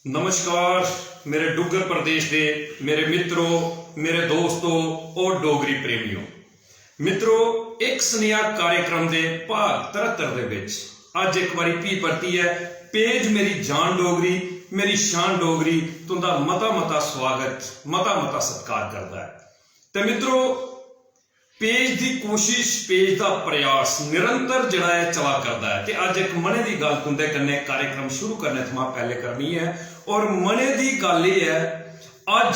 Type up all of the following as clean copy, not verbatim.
नमस्कार मेरे डुग्गर प्रदेश के मेरे मित्रों, मेरे दोस्तों और डोगरी प्रेमियों। मित्रों, एक स्नेहा कार्यक्रम के भाग 73 दे विच अज एक बारी भी परती है पेज मेरी जान डोगरी मेरी शान डोगरी तुंदा मता मता स्वागत मता सत्कार करता है। तो मित्रों, पेज की कोशिश पेज का प्रयास निरंतर जड़ा है चला करता है। अज एक मने की गल तुंदे कन्ने कार्यक्रम शुरू करने थमा पहले करनी है और मने की गल यह है अज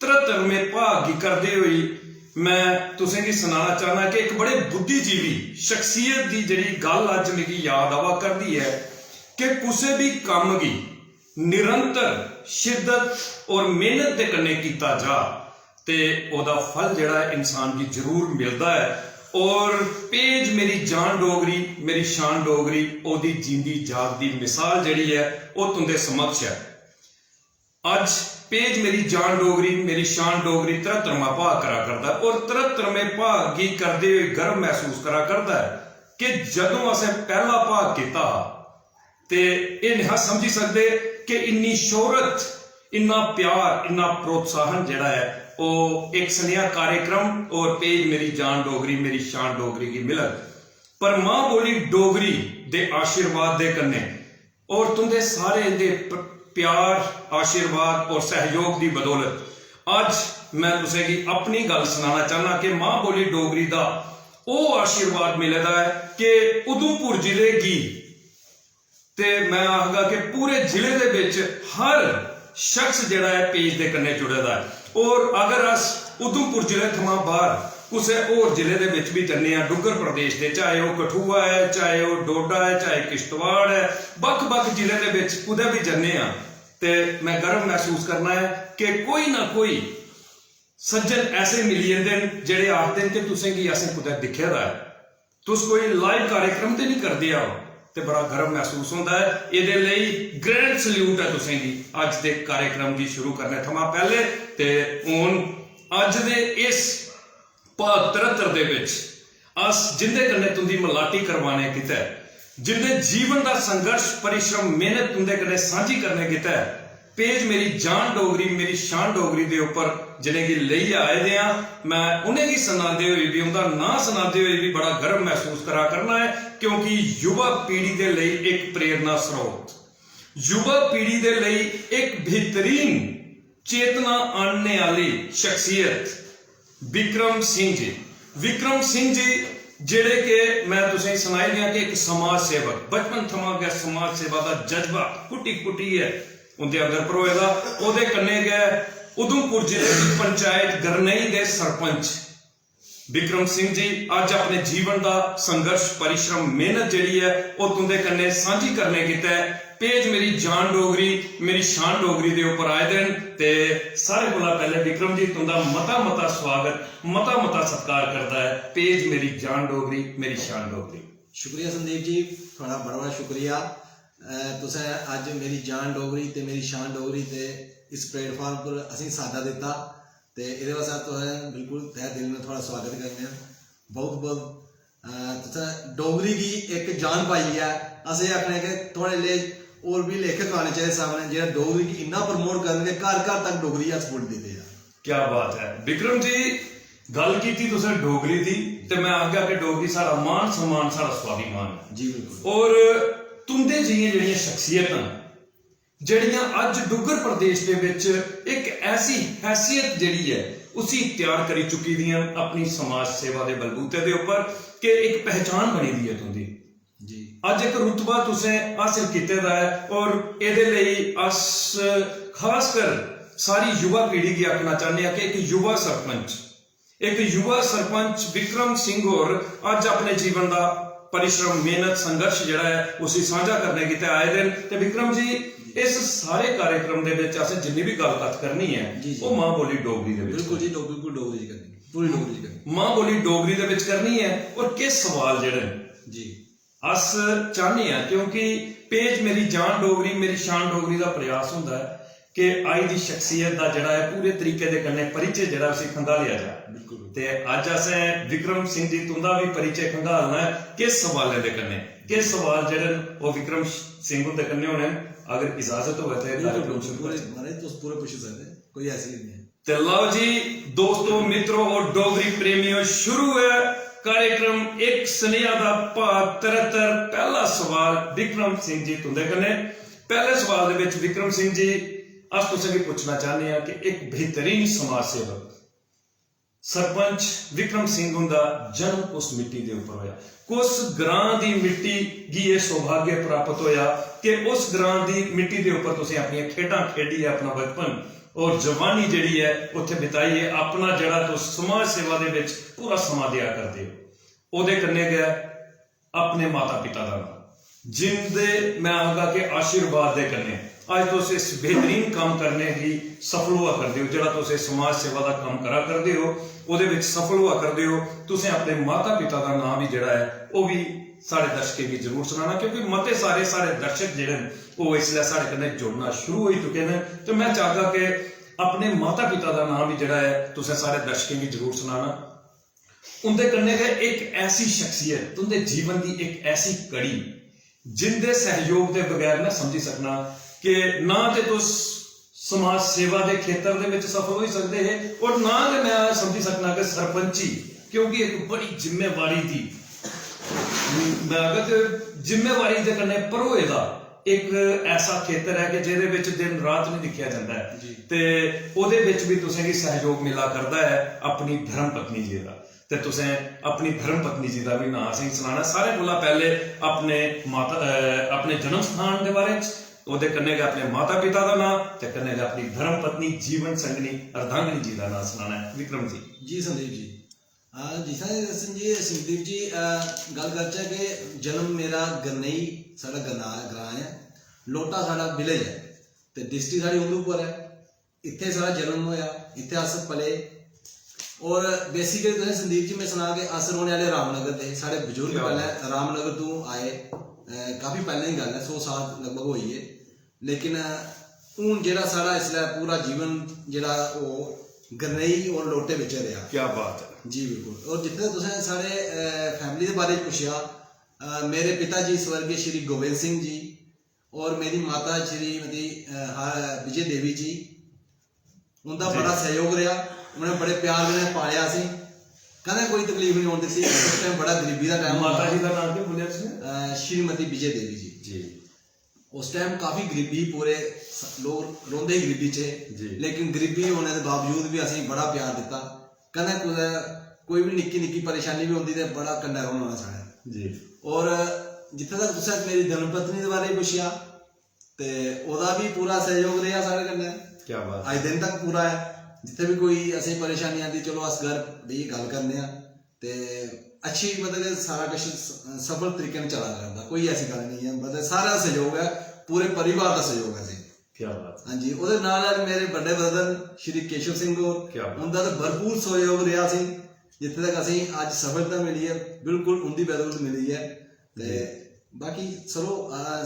73वें भाग की करते हुए मैं तुसें की सुनाना चाहना कि एक बड़े बुद्धिजीवी शख्सियत की जी गल अज मेरी याद आवा करती है कि किसी भी काम की निरंतर शिद्दत और मेहनत के कन्ने कीता जा ते ओदा फल जड़ा इंसान की जरूर मिलता है। और पेज मेरी जान डोगरी मेरी शान डोगरी ओदी जींदी जागदी मिसाल जड़ी है वो तुंदे समक्ष है। अज पेज मेरी जान डोगरी मेरी शान डोगरी 73वां भाग करा करता है और 73वें भाग की करते हुए गर्व महसूस करा करता है कि जदों असें पहला भाग किया ते ये नहीं समझी सकते कि इन्नी शोहरत इन्ना प्यार इन्ना प्रोत्साहन जड़ा है वो एक स्नेहा कार्यक्रम और पेज मेरी जान डोगरी मेरी शान डोगरी की मिलत पर मां बोली डोगरी दे आशीर्वाद दे कन्ने और तुंदे सारे दे प्यार आशीर्वाद और सहयोग की बदौलत अज मैं तुसें की अपनी गल सुनाना चाहना कि मां बोली डोगरी का वो आशीर्वाद मिलता है कि उधमपुर जिले की ते मैं आखगा कि पूरे जिले दे विच हर शख्स जड़ा है पेज दे कन्ने जुड़े दा है। और अगर अस उधमपुर जिले थमां बाहर कुछ होर जिले दे विच भी जन्ने आ डुग्गर प्रदेश दे, चाहे वो कठुआ है चाहे वो डोडा है चाहे किश्तवाड़ है, बख जिले दे विच कुदै भी जन्ने आ ते मैं गर्व महसूस करना है कि कोई ना कोई सज्जन ऐसे मिली जंदे न जेड़े आखदे न कि तुसें गी असें कुदै दिक्खे दा है, तुस कोई लाइव कार्यक्रम ते नहीं करदे आओ ते बड़ा गर्व महसूस होता है। ये लई ग्रैंड सल्यूट है तुसें गी अज दे कार्यक्रम की शुरू करने थमा पहले ते हुण अज दे इस भाग 73 दे विच अस जिंदे कन्नै तुंदी मलाटी करवाने कीता है, जिंदे जीवन का संघर्ष परिश्रम मेहनत तुंदे कन्नै सांझी करने कीता है। पेज मेरी जान डोगरी मेरी शान डोगरी दे उपर जिन्हें कि लेई आए दे आ मैं उन्हें की सुनाते हुए भी उनका नाम सुनाते हुए भी बड़ा गर्व महसूस करा करना है क्योंकि युवा पीढ़ी के लिए एक प्रेरणा स्रोत, युवा पीढ़ी के लिए एक बेहतरीन चेतना आने वाली शख्सियत विक्रम सिंह जी जेड़े के मैं तुसें सुनाई दिया कि एक समाज सेवक बचपन थमा गया समाज सेवा का जज्बा कुटी है उनके अंदर परोएगा। ओदे कन्ने गए उधमपुर जिले की पंचायत गरनई के सरपंच विक्रम सिंह जी अज अपने जीवन का संघर्ष परिश्रम मेहनत जी है वो तुंदे कन्ने सांझी करने कीता है। पेज मेरी जान डोगरी मेरी शान डोगरी के उपर आए दिन ते सारे कोला पहले विक्रम जी तुंदा मता स्वागत मता सत्कार करता है। पेज मेरी जान डोगरी मेरी शान डोगरी। शुक्रिया संदीप जी, थोड़ा बड़ा शुक्रिया। तुसें अज मेरी जान डोगरी ते मेरी शान डोगरी ते इस प्लेटफॉर्म पर असीं सादा दिता ते इहदे वास्ते तुसें बिल्कुल तहे दिल में थोड़ा स्वागत करने बहुत तुसें डोगरी की एक जान पाई है। असें आखने कि थोड़े ले और भी लेखक आने चाहिए सामने जो डोगरी की इन्ना प्रमोट करनगे घर तक डोगरी अस पुट देते हैं। क्या बात है विक्रम जी, गल की तुसें डोगरी दी ते मैं आ गया कि डोगरी साड़ा मान सम्मान साड़ा स्वाभिमान है जी बिल्कुल। और तुंदे जिहियां जड़ियां शख्सियतां जड़ियां अज डुग्गर प्रदेश के विच एक ऐसी हैसियत जड़ी है उसी तैयार करी चुकी दियां अपनी समाज सेवा के बलबूते के उपर कि एक पहचान बनी दी है तुंदी जी। अज एक रुतबा तुसें हासिल कीते दा है और इहदे लई अस खासकर सारी युवा पीढ़ी की आखना चाहते हैं कि एक युवा सरपंच विक्रम सिंह होर अज अपने जीवन का परिश्रम मेहनत संघर्ष जड़ा है उसी साझा करने की आए दिन ते विक्रम जी इस सारे कार्यक्रम दे विच असें जिन्नी भी गलबात करनी है वो मां बोली डोगरी दे विच बिल्कुल जी बिल्कुल डोगरी च करनी पूरी डोगरी च करनी मां बोली डोगरी दे विच करनी है। और किस सवाल जड़े जी अस चाहने हैं क्योंकि पेज मेरी जान डोगरी मेरी शान डोगरी का प्रयास होंदा है कि आई दी शख्सियत का जड़ा है पूरे तरीके दे कन्ने परिचय जड़ा उसी खंगालिया जाए। बिल्कुल ते अज असें विक्रम सिंह जी तुंदा भी परिचय खंगालना है किस सवाले दे कन्ने किस सवाल जड़े वो विक्रम ਸਿੰਘ हुंदे कन्ने होने अगर इजाजत होवे ते कार्यक्रम शुरू पूरे कर मारे तो पूरे पूछ सकते, कोई ऐसी नहीं है। ते लो जी दोस्तों मित्रों और डोगरी प्रेमियों शुरू है कार्यक्रम एक स्नेहा दा भाग 73। पहला सवाल विक्रम सिंह जी तुंदे कन्ने। पहले सवाल दे विच विक्रम सिंह जी अस तुसें भी पूछना चाहते हैं कि एक बेहतरीन समाज सेवक सरपंच विक्रम सिंह हुंदा जन्म उस मिट्टी दे उपर होया, कुछ ग्रां दी मिट्टी गी ये सौभाग्य प्राप्त होया कि उस ग्रां दी मिट्टी दे उपर तुसीं अपनी खेडां खेडी है, अपना बचपन और जवानी जिहड़ी है उत्थे बिताई है, अपना जिहड़ा तुस समाज सेवा दे विच पूरा समा दिया करदे हो। ओहदे कन्ने गया अपने माता पिता दा नाम जिंदे मैं आखगा कि आशीर्वाद दे कन्ने आज तुस इस बेहतरीन काम करने की सफल हुआ करदे हो, जिहड़ा तुस समाज सेवा का काम करा करदे हो ਉਹਦੇ ਵਿੱਚ सफल हुआ करदे हो। तुसें अपने माता पिता का नाम भी जिहड़ा है वह भी साढ़े दर्शकें भी जरूर सुनाना, क्योंकि मते सारे दर्शक जिहड़े वो इसलिए साढ़े कन्नै जुड़ना शुरू हो चुके हैं। तो मैं चाहगा कि अपने माता पिता का नाम भी जिहड़ा है तुसें सारे दर्शकें भी जरूर सुनाना। उनके कन्नै गै एक ऐसी शख्सियत उनके जीवन की एक ऐसी कड़ी जिंदे सहयोग के बगैर मैं समझी सकना कि ना तो तुस समाज सेवा के खेत्र के सफल हो सकते हैं और ना तो मैं समझी सकना कि सरपंची, क्योंकि एक बड़ी जिम्मेवारी थी, मैं अगर जिम्मेवारी के कन्नै भरोए दा एक ऐसा खेत्र है कि जिहदे विच दिन रात नहीं दिखिया जाता है, ते ओहदे विच भी तुसें गी सहयोग मिला करता है अपनी धर्म पत्नी जी का। ते तुसें अपनी धर्म पत्नी जी का भी नाम असें सुनाना। सारे कोला पहले अपने जन्म स्थान के बारे ਉਹਦੇ कन्नै अपने माता पिता का नाम ते कन्नै अपनी धर्म पत्नी जीवन संगनी अर्धांगिनी जी का नाम सुनाना है। विक्रम जी। जी संदीप जी, जी संदीप जी गल करचे कि जन्म मेरा गरनई साडा ग्रां है, लोटा साडा विलेज है ते डिस्ट्रिक्ट साडी उधमपुर है। इत्थे साडा जन्म होया, इत्थे अस पले और बेसिकली तुसें संदीप जी मैं सुना कि अस रौहने वाले रामनगर दे, साडे बजुर्ग पहले रामनगर तो आए, काफ़ी पहले ही गल है, 100 साल लगभग होई है। लेकिन हूँ जिहड़ा साडा इसलै पूरा जीवन जिहड़ा वो गरनई और लोटे विच रहा। क्या बात है जी बिल्कुल। और जितने तुसें साढ़े फैमिली के बारे पुछया, मेरे पिताजी स्वर्गीय श्री गोविंद सिंह जी और मेरी माता श्रीमती विजय देवी जी, उनका बड़ा सहयोग रहा, उन्हें बड़े प्यार ने पालिया सी, कदें कोई तकलीफ नहीं होने दी। उस टाइम बड़ा गरीबी का टाइम। माता जी का नाम क्या बोलिया? श्रीमती विजय देवी जी। उस टाइम काफ़ी गरीबी, पूरे लोग रोंदे ही गरीबी च, लेकिन गरीबी होने के बावजूद भी असें बड़ा प्यार दिता। कदें कुदै कोई भी निक्की परेशानी भी होंदी ते बड़ा कंडा रोना साढ़ा जी। और जित्थे तक तुसें मेरी धर्मपत्नी के बारे पुछया ते ओहदा भी पूरा सहयोग रहा साढ़े कन्नै। क्या बात, अज दिन तक पूरा है। जिथे भी कोई असें परेशानी आती, चलो अस घर भी गल करने ते अच्छी, मतलब सारा कुछ सफल तरीके में चला करता, कोई ऐसी गल नहीं है, मतलब सारा सहयोग है, पूरे परिवार का सहयोग है। क्या बात। हाँ जी। ਉਹਦੇ ਨਾਲ मेरे बड़े ब्रदर श्री केशव सिंह होर, उनका तो भरपूर सहयोग रहा सी, जिथे तक असें अज सफलता मिली है बिल्कुल उनकी बदौलत मिली है। ते बाकी चलो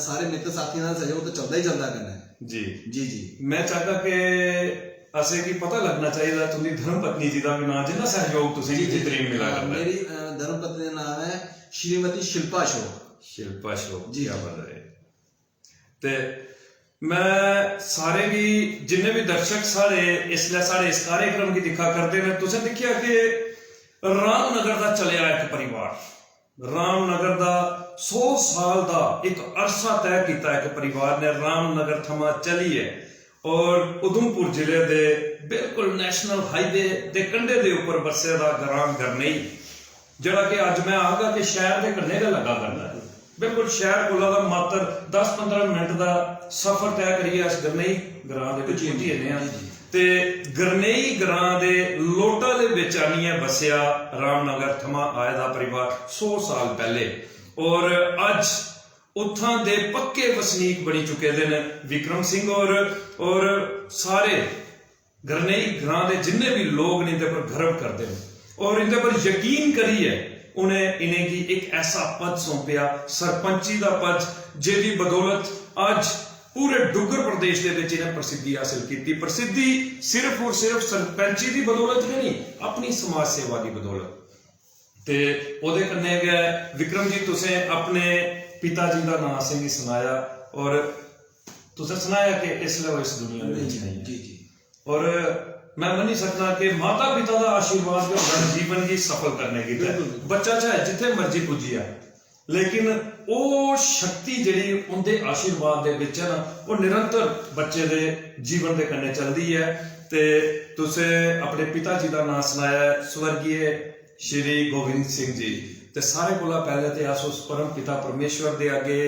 सारे मित्र साथियों का सहयोग तो चलता ही चलता करना जी। जी जी। मैं चाहता कि असें की पता लगना चाहिए तुझी धर्म पत्नी जी का भी नाम, जिन्ना सहयोग तुसें बेहतरीन मिला करदा। मेरी धर्म पत्नी का नाम है श्रीमती शिल्पा अशोक। शिल्पा अशोक जी। क्या बात है। ते मैं सारे भी जिन्ने भी दर्शक सारे इसलिए सारे इस कार्यक्रम की दिखा करते हैं, तुसें दिखिया कि रामनगर का चलिया एक परिवार, रामनगर का 100 साल का एक अरसा तय किया एक परिवार ने, रामनगर थमा चली है और उधमपुर जिले दे बिल्कुल नेशनल हाईवे के कंढे के उपर बसे का ग्रां गरनई, जिहड़ा कि अज मैं आखगा कि शहर के कन्ने गै लगा करदा है, बिल्कुल शहर कोला दा मात्र 10-15 मिनट का सफर तय करिए अस गरनई ग्रां दे विच पहुंची जन्ने आ। ते गरनई ग्रां दे लोटा दे विच आनिए बसिया रामनगर थमा आए दा परिवार 100 साल पहले, और अज उत्थां दे पक्के वसनीक बनी चुके हैं विक्रम सिंह और सारे गरनई ग्रां दे जिन्ने भी लोग ने इनके पर गर्व करते हैं और इनके पर यकीन करिए उन्हें इन्हें की एक ऐसा पद सौंपया, सरपंची का पद, जिसकी बदौलत अज पूरे डुगर प्रदेश के विच इन्हें प्रसिद्धि हासिल की। प्रसिद्धि सिर्फ और सिर्फ सरपंची की बदौलत नहीं, अपनी समाज सेवा की बदौलत। ते ओदे कन्नै गै विक्रम जी तुसें अपने पिता जी का नाम असें भी सुनाया, और तुसें सनाया कि इसलिए वो इस दुनिया में नहीं है। जी जी। और मैं मनी सकना कि माता पिता का आशीर्वाद जो होंदा जीवन की सफल करने की बच्चा चाहे जिथे मर्जी पुजी आ, लेकिन वो शक्ति जिहड़ी उनके आशीर्वाद दे विच है ना, वो निरंतर बच्चे दे जीवन दे कन्ने चलदी है। ते तुसें अपने पिता जी का नाम सुनाया स्वर्गीय श्री गोविंद सिंह जी, ते सारे कोला पहले ते अस उस परम पिता परमेश्वर दे अगे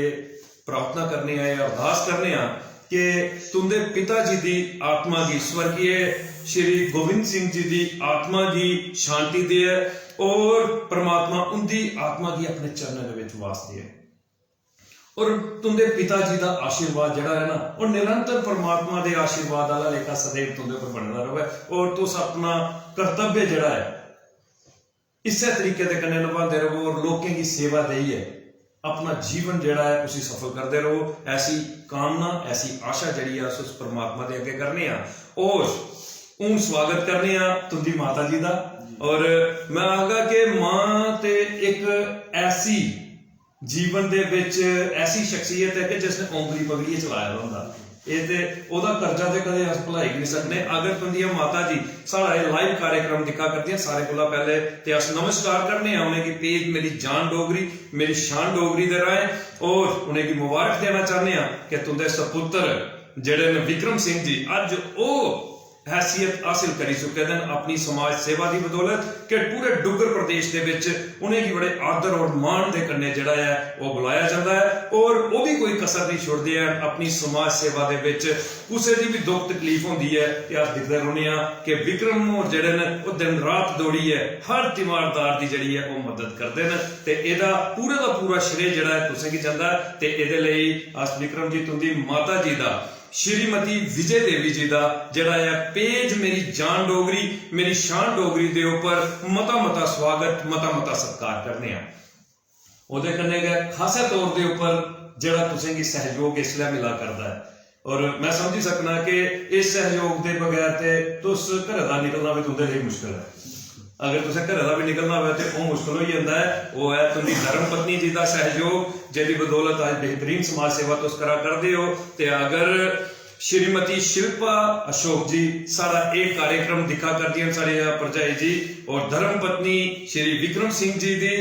प्रार्थना करने आए, अरदास करने आ कि तुंदे पिता जी की आत्मा की, स्वर्गीय श्री गोविंद सिंह जी की आत्मा की शांति दे और परमात्मा उनकी आत्मा की अपने चरणों के विच वास दे। और तुंदे पिता जी का आशीर्वाद जड़ा है ना, वो निरंतर परमात्मा के आशीर्वाद वाला लेखा सदैव तुंदे पर बनता रहे, और तुस अपना कर्तव्य जड़ा है इस तरीके के कन्ने निभाते रहो और लोगों की सेवा देइए अपना जीवन जड़ा है उसी सफल करते रहो। ऐसी कामना, ऐसी आशा जड़ी है उस परमात्मा के अगे करने आ। और हूँ स्वागत करने आ तुंदी माता जी का। और मैं आखगा कि मां ते एक ऐसी जीवन दे विच ऐसी शख्सियत है कि जिसने औंगली पगड़ी चलाया होंदा, ये ते ओदा कर्जा ते कदे अस भुलाई नहीं सकने। अगर तुंदियां माता जी साड़ा ये लाइव कार्यक्रम दिखा करदियां, सारे कोला पहले ते अस नमस्कार करने आ उन्हें की पेज मेरी जान डोगरी मेरी शान डोगरी दे राहें, और उन्हें की मुबारक देना चाहने आ कि तुंदे सपुत्र जेड़े ने विक्रम सिंह जी अज ओ हैसियत हासिल करी चुके हैं अपनी समाज सेवा की बदौलत कि पूरे डुगर प्रदेश के विच उन्हें की बड़े आदर और मान के कन्ने जड़ा है वो बुलाया जाता है, और वो भी कोई कसर नहीं छोड़ते हैं अपनी समाज सेवा के विच। किसी की भी दुख तकलीफ होती है कि अस दिखते रहने कि विक्रम और जड़े ने वो दिन रात दौड़ी है, हर तीमारदार की जड़ी है वो मदद करते हैं। तो यदा पूरे का पूरा श्रेय जड़ा है तुसें की जाता है। तो ये अस विक्रम जी तुंदी माता जी का श्रीमती विजय देवी जी का जड़ा है पेज मेरी जान डोगरी मेरी शान डोगरी दे ऊपर मता स्वागत मता सत्कार करने आ। ओदे कन्ने गए खासे तौर के ऊपर जड़ा तुसें की सहयोग इसलिए मिला करता है, और मैं समझी सकना कि इस सहयोग के बगैर ते तुस घर का निकलना भी तुंदे लिए मुश्किल है। अगर तुसें घर का भी निकलना हो तो वह मुश्किल हो जाता है। वो है तुंदी धर्म पत्नी जी का सहयोग जिहदी बदौलत आज बेहतरीन समाज सेवा तुस करा करदे हो। ते अगर श्रीमती शिल्पा अशोक जी सारा एक कार्यक्रम दिखा करदियां साड़ी भरजाई जी, और धर्म पत्नी श्री विक्रम सिंह जी दी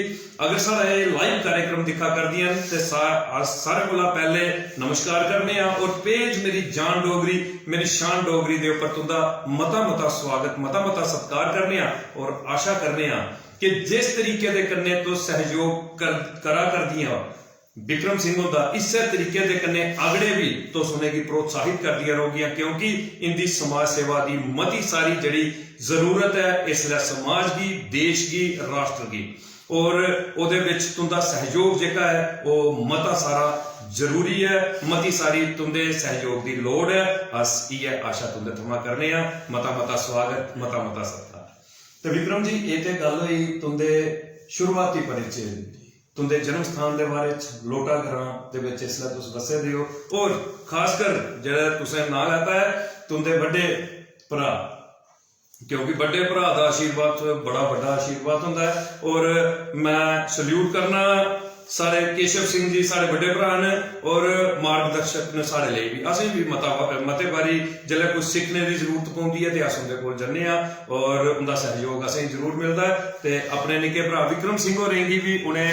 अगर सारा ये लाइव कार्यक्रम दिखा करदियां ते सारे कोला पहले नमस्कार करने आ, और पेज मेरी जान डोगरी मेरी शान डोगरी दे ऊपर तुंदा मता स्वागत मता सत्कार करने आ, और आशा करने आ कि जिस तरीके दे कन्ने तो सहयोग करा करदियां विक्रम सिंह होंदा इस तरीके दे कन्ने अगड़े भी तो सुने की प्रोत्साहित कर दिया रहोगियां, क्योंकि इनकी समाज सेवा की मती सारी जड़ी जरूरत है इसलिए समाज की, देश की, राष्ट्र की, और ओदे विच तुंदा सहयोग जेका है वो मता सारा जरूरी है। मती सारी तुंदे सहयोग की लोड़ है। अस ये आशा तुंदे थमा करने आ। मता स्वागत मता सत्कार। तो विक्रम जी ये ते गल हुई तुंदे शुरुआती परिचय तुंदे जन्म स्थान के बारे लोटा ग्रां दे विच इसलिए तुस वसे दे हो, और खासकर जिहड़ा तुसें नाम लैता है तुंदे बड़े भरा, क्योंकि बड़े भरा का आशीर्वाद बड़ा बड़ा आशीर्वाद होंदा है। और मैं सल्यूट करना सारे केशव सिंह जी सारे बड़े भरा ने और मार्गदर्शक ने सारे लिए भी। असें भी मते बारी जिसले कुछ सीखने की जरूरत पौंदी है तो अस उनके कोल जन्ने आ, और उनका सहयोग असें जरूर मिलता है। तो अपने निके भरा विक्रम सिंह होरें गी भी उन्हें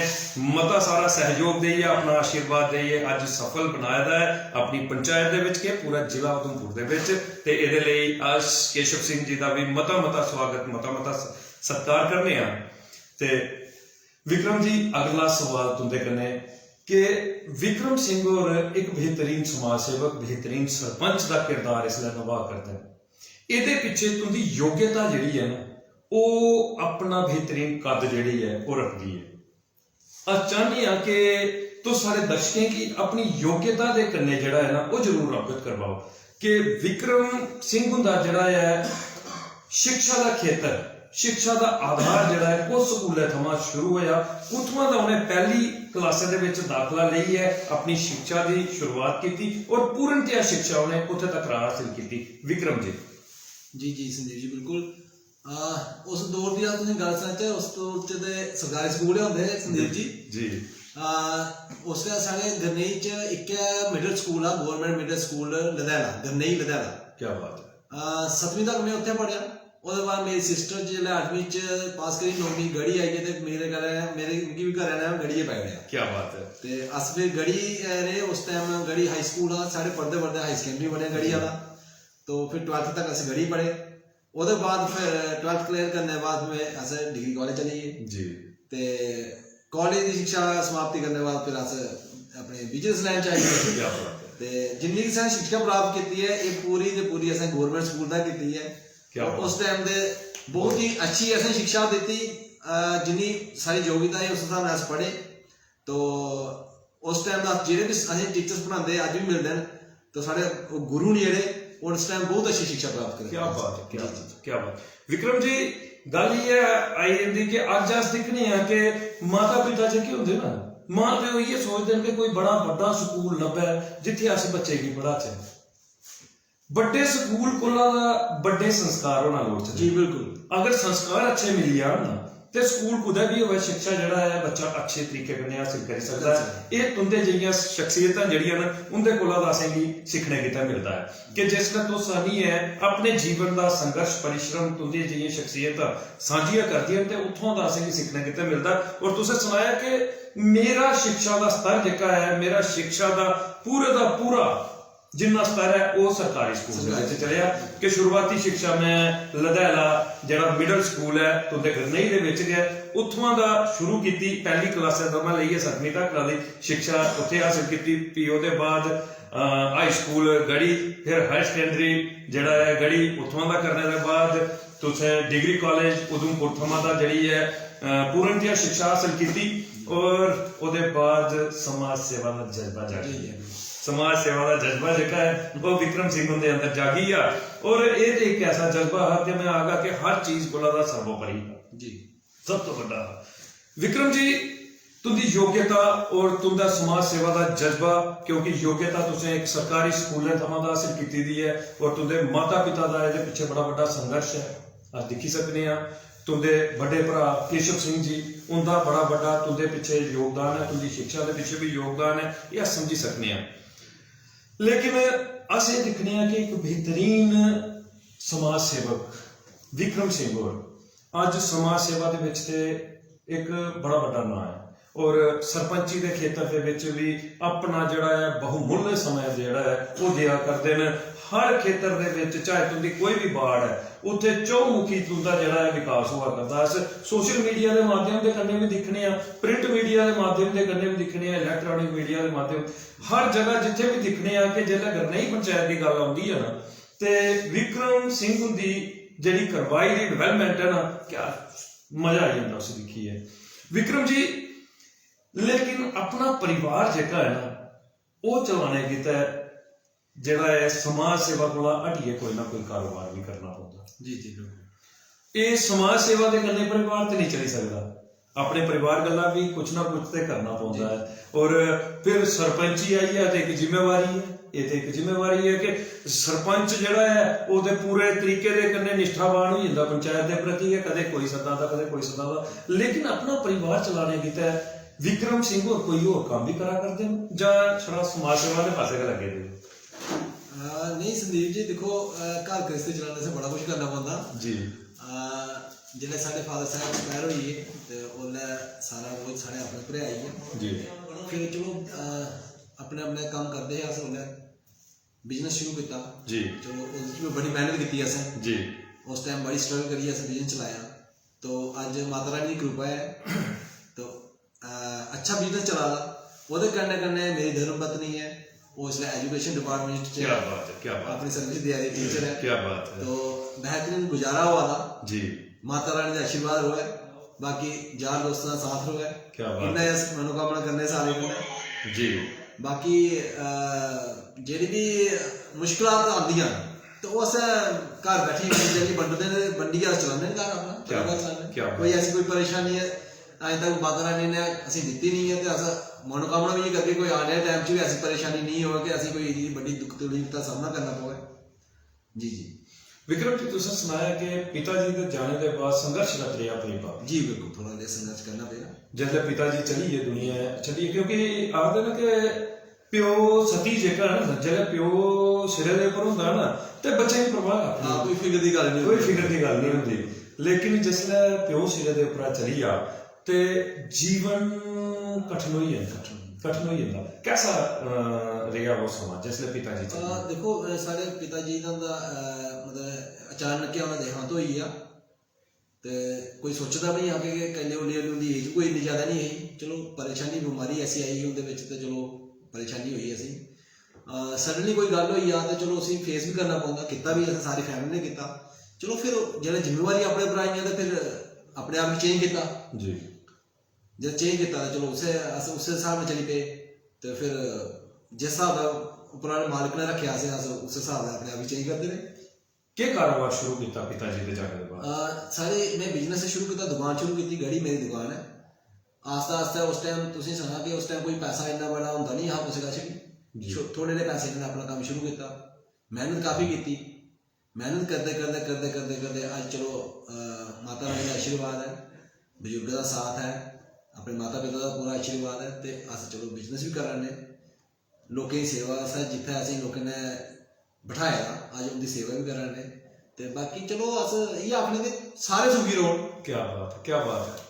मता सारा सहयोग देइए अपना आशीर्वाद देइए अज सफल बनाया है अपनी पंचायत दे विच के पूरा जिला उधमपुर दे विच। ते इहदे लई अस केशव सिंह जी का भी मता स्वागत मता सत्कार करने आ। ते विक्रम जी अगला सवाल तुंदे कन्ने कि विक्रम सिंह और एक बेहतरीन समाज सेवक बेहतरीन सरपंच का किरदार इसलिए निभा करता है। इहदे पिछे तुंदी योग्यता जिहड़ी है ना वो अपना बेहतरीन कद जिहड़ी है वो रखती है। अस चाहते हैं कि तो सारे दर्शकों की अपनी योग्यता के कन्ने जिहड़ा है ना वो जरूर अवगत करवाओ कि विक्रम सिंह हुंदा जिहड़ा है शिक्षा का खेतर शिक्षा का आधार जिहड़ा है उस स्कूले थमां शुरू होया। उत्थों दा उन्हें पहली क्लास दे विच दाखला लई है अपनी शिक्षा की शुरुआत की और पूर्णतया शिक्षा उन्हें उत्थे तक हासिल की। विक्रम जी जी संदीप जी बिल्कुल उस दौर की तुसीं गल सच है उस दौर च ते सरकारी स्कूल होंदे संदीप जी। उसले साढ़े गरनेई च एक मिडल स्कूल आ, government middle school Ludhiana, Garnei Ludhiana. क्या बात है। 7वीं तक मैं उत्थे पढ़िया। उसके बाद मेरी सिस्टर जिसले 8वीं च पास करी, 9वीं गढ़ी आई है, तो मेरे भी घर आने गढ़ी पै गया। क्या बात है। ते अस फिर गढ़ी रहे उस टाइम, गढ़ी हाई स्कूल आ साढ़े, पढ़ते पढ़ते हाई सकैंडरी पढ़े गढ़ी वाला। तो फिर 12th तक अस गढ़ी पढ़े। उसके बाद फिर 12th क्लियर करने के बाद में अस डिग्री कॉलेज चली गए जी। ते कॉलेज की शिक्षा समाप्ति करने के बाद फिर अस अपने बिजनेस लाइन च आई क्या बात है। ते जिन्नी भी असें शिक्षा प्राप्त की है ये पूरी ते पूरी असें गवर्नमेंट स्कूल दा की है। और उस टाइम दे बहुत ही अच्छी असें शिक्षा दी, जिन्नी सारी योग्यता है उस हिसाब नाल अस पढ़े। तो उस टाइम दा जेह्ड़े भी असें टीचर्स पढ़ांदे अज भी मिलदे न, तो साढ़े गुरु ने जेह्ड़े और उस टाइम बहुत अच्छी शिक्षा प्राप्त करी। क्या बात है, क्या बात है, क्या बात। विक्रम जी गल ये आई जंदी कि अज अस दिक्खने हैं कि माता पिता जेह्के होंदे ना, मां प्यो इयै सोचदे न कि कोई बड़ा बड्डा स्कूल लब्भे जित्थे अस बच्चे गी पढ़ाचै। बड्डे स्कूल कोला बड्डे संस्कार होना लोड़चदे। जी बिल्कुल। अगर संस्कार अच्छे मिली जान ना ते स्कूल कुदै भी होवे, शिक्षा जेह्ड़ा है बच्चा अच्छे तरीके कन्नै हासिल करी सकदा है। एह् तुंदे जेहियां शख्सियतां जेह्ड़ियां न उंदे कोला दा असेंगी सिक्खने गित्तै मिलदा है कि जिसलै तुस आनी है अपने जीवन दा संघर्ष परिश्रम तुंदी जेहियां शख्सियतां सांझियां करदियां ते उत्थों दा असेंगी सिक्खने गित्तै मिलदा। और तुसें सनाया कि मेरा शिक्षा दा स्तर जेह्का है, मेरा शिक्षा दा पूरा जिन्ना स्तर है वो सरकारी स्कूल में चलिया कि शुरुआती शिक्षा में लुधियाना जेह्ड़ा मिडल स्कूल है तुंदे गरनेई दे विच गया, उत्थों दा शुरू की पहली क्लासा दा मैं लेइयै 7वीं तक दी शिक्षा उत्थे हासिल की। फ्ही ओहदे बाद हाई स्कूल गढ़ी, फिर हायर सकैंडरी जेह्ड़ा है गढ़ी, उत्थों दा करने दे बाद तुसें डिग्री कॉलेज उधमपुर थमां दा जेह्ड़ी है पूर्णतया शिक्षा हासिल की। और ओहदे बाद समाज सेवा दा जज्बा जागी है। समाज सेवा का जज्बा जेह्का है वो विक्रम सिंह उंदे अंदर जागी आ। और ये एक ऐसा जज्बा है कि मैं आगा कि हर चीज कोला दा सर्वोपरि जी सब तो बड़ा विक्रम जी तुंदी योग्यता और तुंदा समाज सेवा का जज्बा, क्योंकि योग्यता तुसें एक सरकारी स्कूलें थमां दा हासिल कीती दी है और तुंदे माता पिता दा इहदे पिछे बड़ा बड़ा संघर्ष है। अस दिक्खी सकने हां तुंदे बड़े भरा केशव सिंह जी, उनका बड़ा बड़ा तुंदे पिछे योगदान है, तुंदी शिक्षा के पिछे भी योगदान है, ये अस समझी सकने हां। लेकिन अस ये दिखने हैं कि एक बेहतरीन समाज सेवक विक्रम सिंह होर अज समाज सेवा दे विच ते एक बड़ा बड़ा नाम है और सरपंची के खेतर दे विच भी अपना जिहड़ा है बहुमुल्य समय जिहड़ा है वो दिया करते हैं। हर खेतर दे विच चाहे तुंदी कोई भी वार्ड है उत्थे चौमुखी तुंदा जिहड़ा है विकास हुआ करता है। सोशल मीडिया के माध्यम के कन्ने भी दिखने हैं, प्रिंट मीडिया के माध्यम के कन्ने भी दिखने हैं, इलैक्ट्रॉनिक मीडिया के माध्यम, हर जगह जिथे भी दिखने हैं कि जिसलै गरनेई पंचायत की गल आउंदी है ना ते विक्रम सिंह हुंदी जिहड़ी करवाई दी डिवेलपमेंट है ना, क्या मजा आ जाता उस दिखिए विक्रम जी। लेकिन अपना परिवार जेका है ना वो चलाने गित्तै जिहड़ा है समाज सेवा कोला हटिए कोई ना कोई कारोबार भी करना पौंदा। जी जी बिल्कुल। ये समाज सेवा के कन्ने परिवार तो नहीं चली सकता, अपने परिवार गल्ला भी कुछ ना कुछ तो करना पौंदा है। और फिर सरपंची आई है तो एक जिम्मेवारी है, ये तो एक जिम्मेवारी है कि सरपंच जिहड़ा है वो पूरे तरीके दे कन्ने निष्ठावान हो जांदा पंचायत के प्रति, कदे कोई सद्दादा कदे कोई सद्दादा। लेकिन अपना परिवार चलाने गित्तै विक्रम सिंह और कोई और काम भी करा करदे जां छड़ा समाज सेवा के पासे लगे दे? नहीं संदीप जी, देखो घर गृहस्थी चलाने से बड़ा कुछ करना पौंदा जी। जिसले साढ़े फादर साहब एक्सपायर होई गे ते ओल्लै सारा कुछ साढ़े अपने भरे आई है जी। फिर चलो अपने अपने काम करते हैं अस, ओल्लै बिजनेस शुरू किया जी। चलो उसकी बड़ी मेहनत की असें जी, उस टाइम बड़ी स्ट्रगल करियै असें बिजनेस चलाया। तो अज माता रानी की कृपा है तो अच्छा बिजनेस चला दा। ओहदे कन्नै कन्नै मेरी धर्मपत्नी है, वो इसलिए एजुकेशन डिपार्टमेंट क्या बात है, क्या बात अपनी सर्विस दे रही टीचर है, क्या बात है। तो बेहतरीन गुजारा हुआ था जी, माता रानी का आशीर्वाद हुआ है, बाकी यार दोस्तों का साथ हुआ है, क्या बात इन्ना मनोकामना करने सारे कन्नै जी। बाकी जेह्ड़ी भी मुश्किलात आंदियां तो अस घर बैठी जेह्ड़ी बंडियै अस चलाने घर अपना, कोई ऐसी कोई परेशानी है अज तक माता रानी ने असें दित्ती नहीं है। तो अस मनोकामना भी करके कोई आने टाइम च भी ऐसी परेशानी नहीं हो कि असें कोई बड़ी दुख तकलीफ का सामना करना पवे जी जी। विक्रम जी तुसें सुनाया कि पिताजी के जाने के बाद संघर्षरत रहा परिवार। जी बिल्कुल, थोड़ा जिहा संघर्ष करना पेगा। जैसे पिताजी चली गए दुनिया चली, क्योंकि आखदे ना कि प्यो सती जेकर है ना, जैसे प्यो सिरे दे उपर हुंदा ना ते बच्चे दी परवाह करदे। हाँ, कोई फिक्र दी गल नहीं, कोई फिक्र दी गल नहीं हुंदी। लेकिन जिसले प्यो सिरे दे उपर चली जा ते जीवन कठिन होई जांदा। कैसा रहा वो समा जिसले पिताजी चले? देखो साढ़े पिताजी दा मतलब अचानक क्या उन्हें देहांत होई गया, ते कोई सोचदा भी नहीं कि कन्ने उन्दी एज कोई इन्नी ज्यादा नहीं है। चलो परेशानी बीमारी ऐसी आई उनदे विच ते चलो परेशानी हुई असी सडनली कोई गल होई आ ते चलो असी फेस भी करना पौंदा, किता भी असें सारी फैमिली ने किता। चलो फिर जेल्लै जिम्मेवारी अपने उप्पर आईयां ते फिर अपने आप गी चेंज किता जी। जब चेंज किता ते चलो उस हिसाब नाल चली पे, ते फिर जिस हिसाब दा उप्परा मालिक ने रखेआ अस उस हिसाब नाल अपने आप गी चेंज करदे रहे। क्या कारोबार शुरू किया पिताजी के जाने के बाद? सारे मैं बिजनेस शुरू किया, दुकान शुरू की, गड़ी मेरी दुकान है। आस्ता आस्ता उस टाइम तुसीं सुना कि उस टाइम कोई पैसा इन्ना बड़ा होंदा नहीं हा कुसै कश भी, थोड़े ने पैसे ने अपना काम शुरू किया। मेहनत काफ़ी की, मेहनत करते करते करते करते करते अज चलो माता रानी का आशीर्वाद है, बजुर्ग का साथ है, अपने माता पिता का पूरा आशीर्वाद है, तो अस चलो बिजनेस भी करा ने, लोगों की सेवा जिथे असें लोगों ने बिठाया अज उनकी सेवा भी करा ने। ते बाकी चलो अस इयै आखने कि सारे सुखी रहो। क्या बात है, क्या बात है।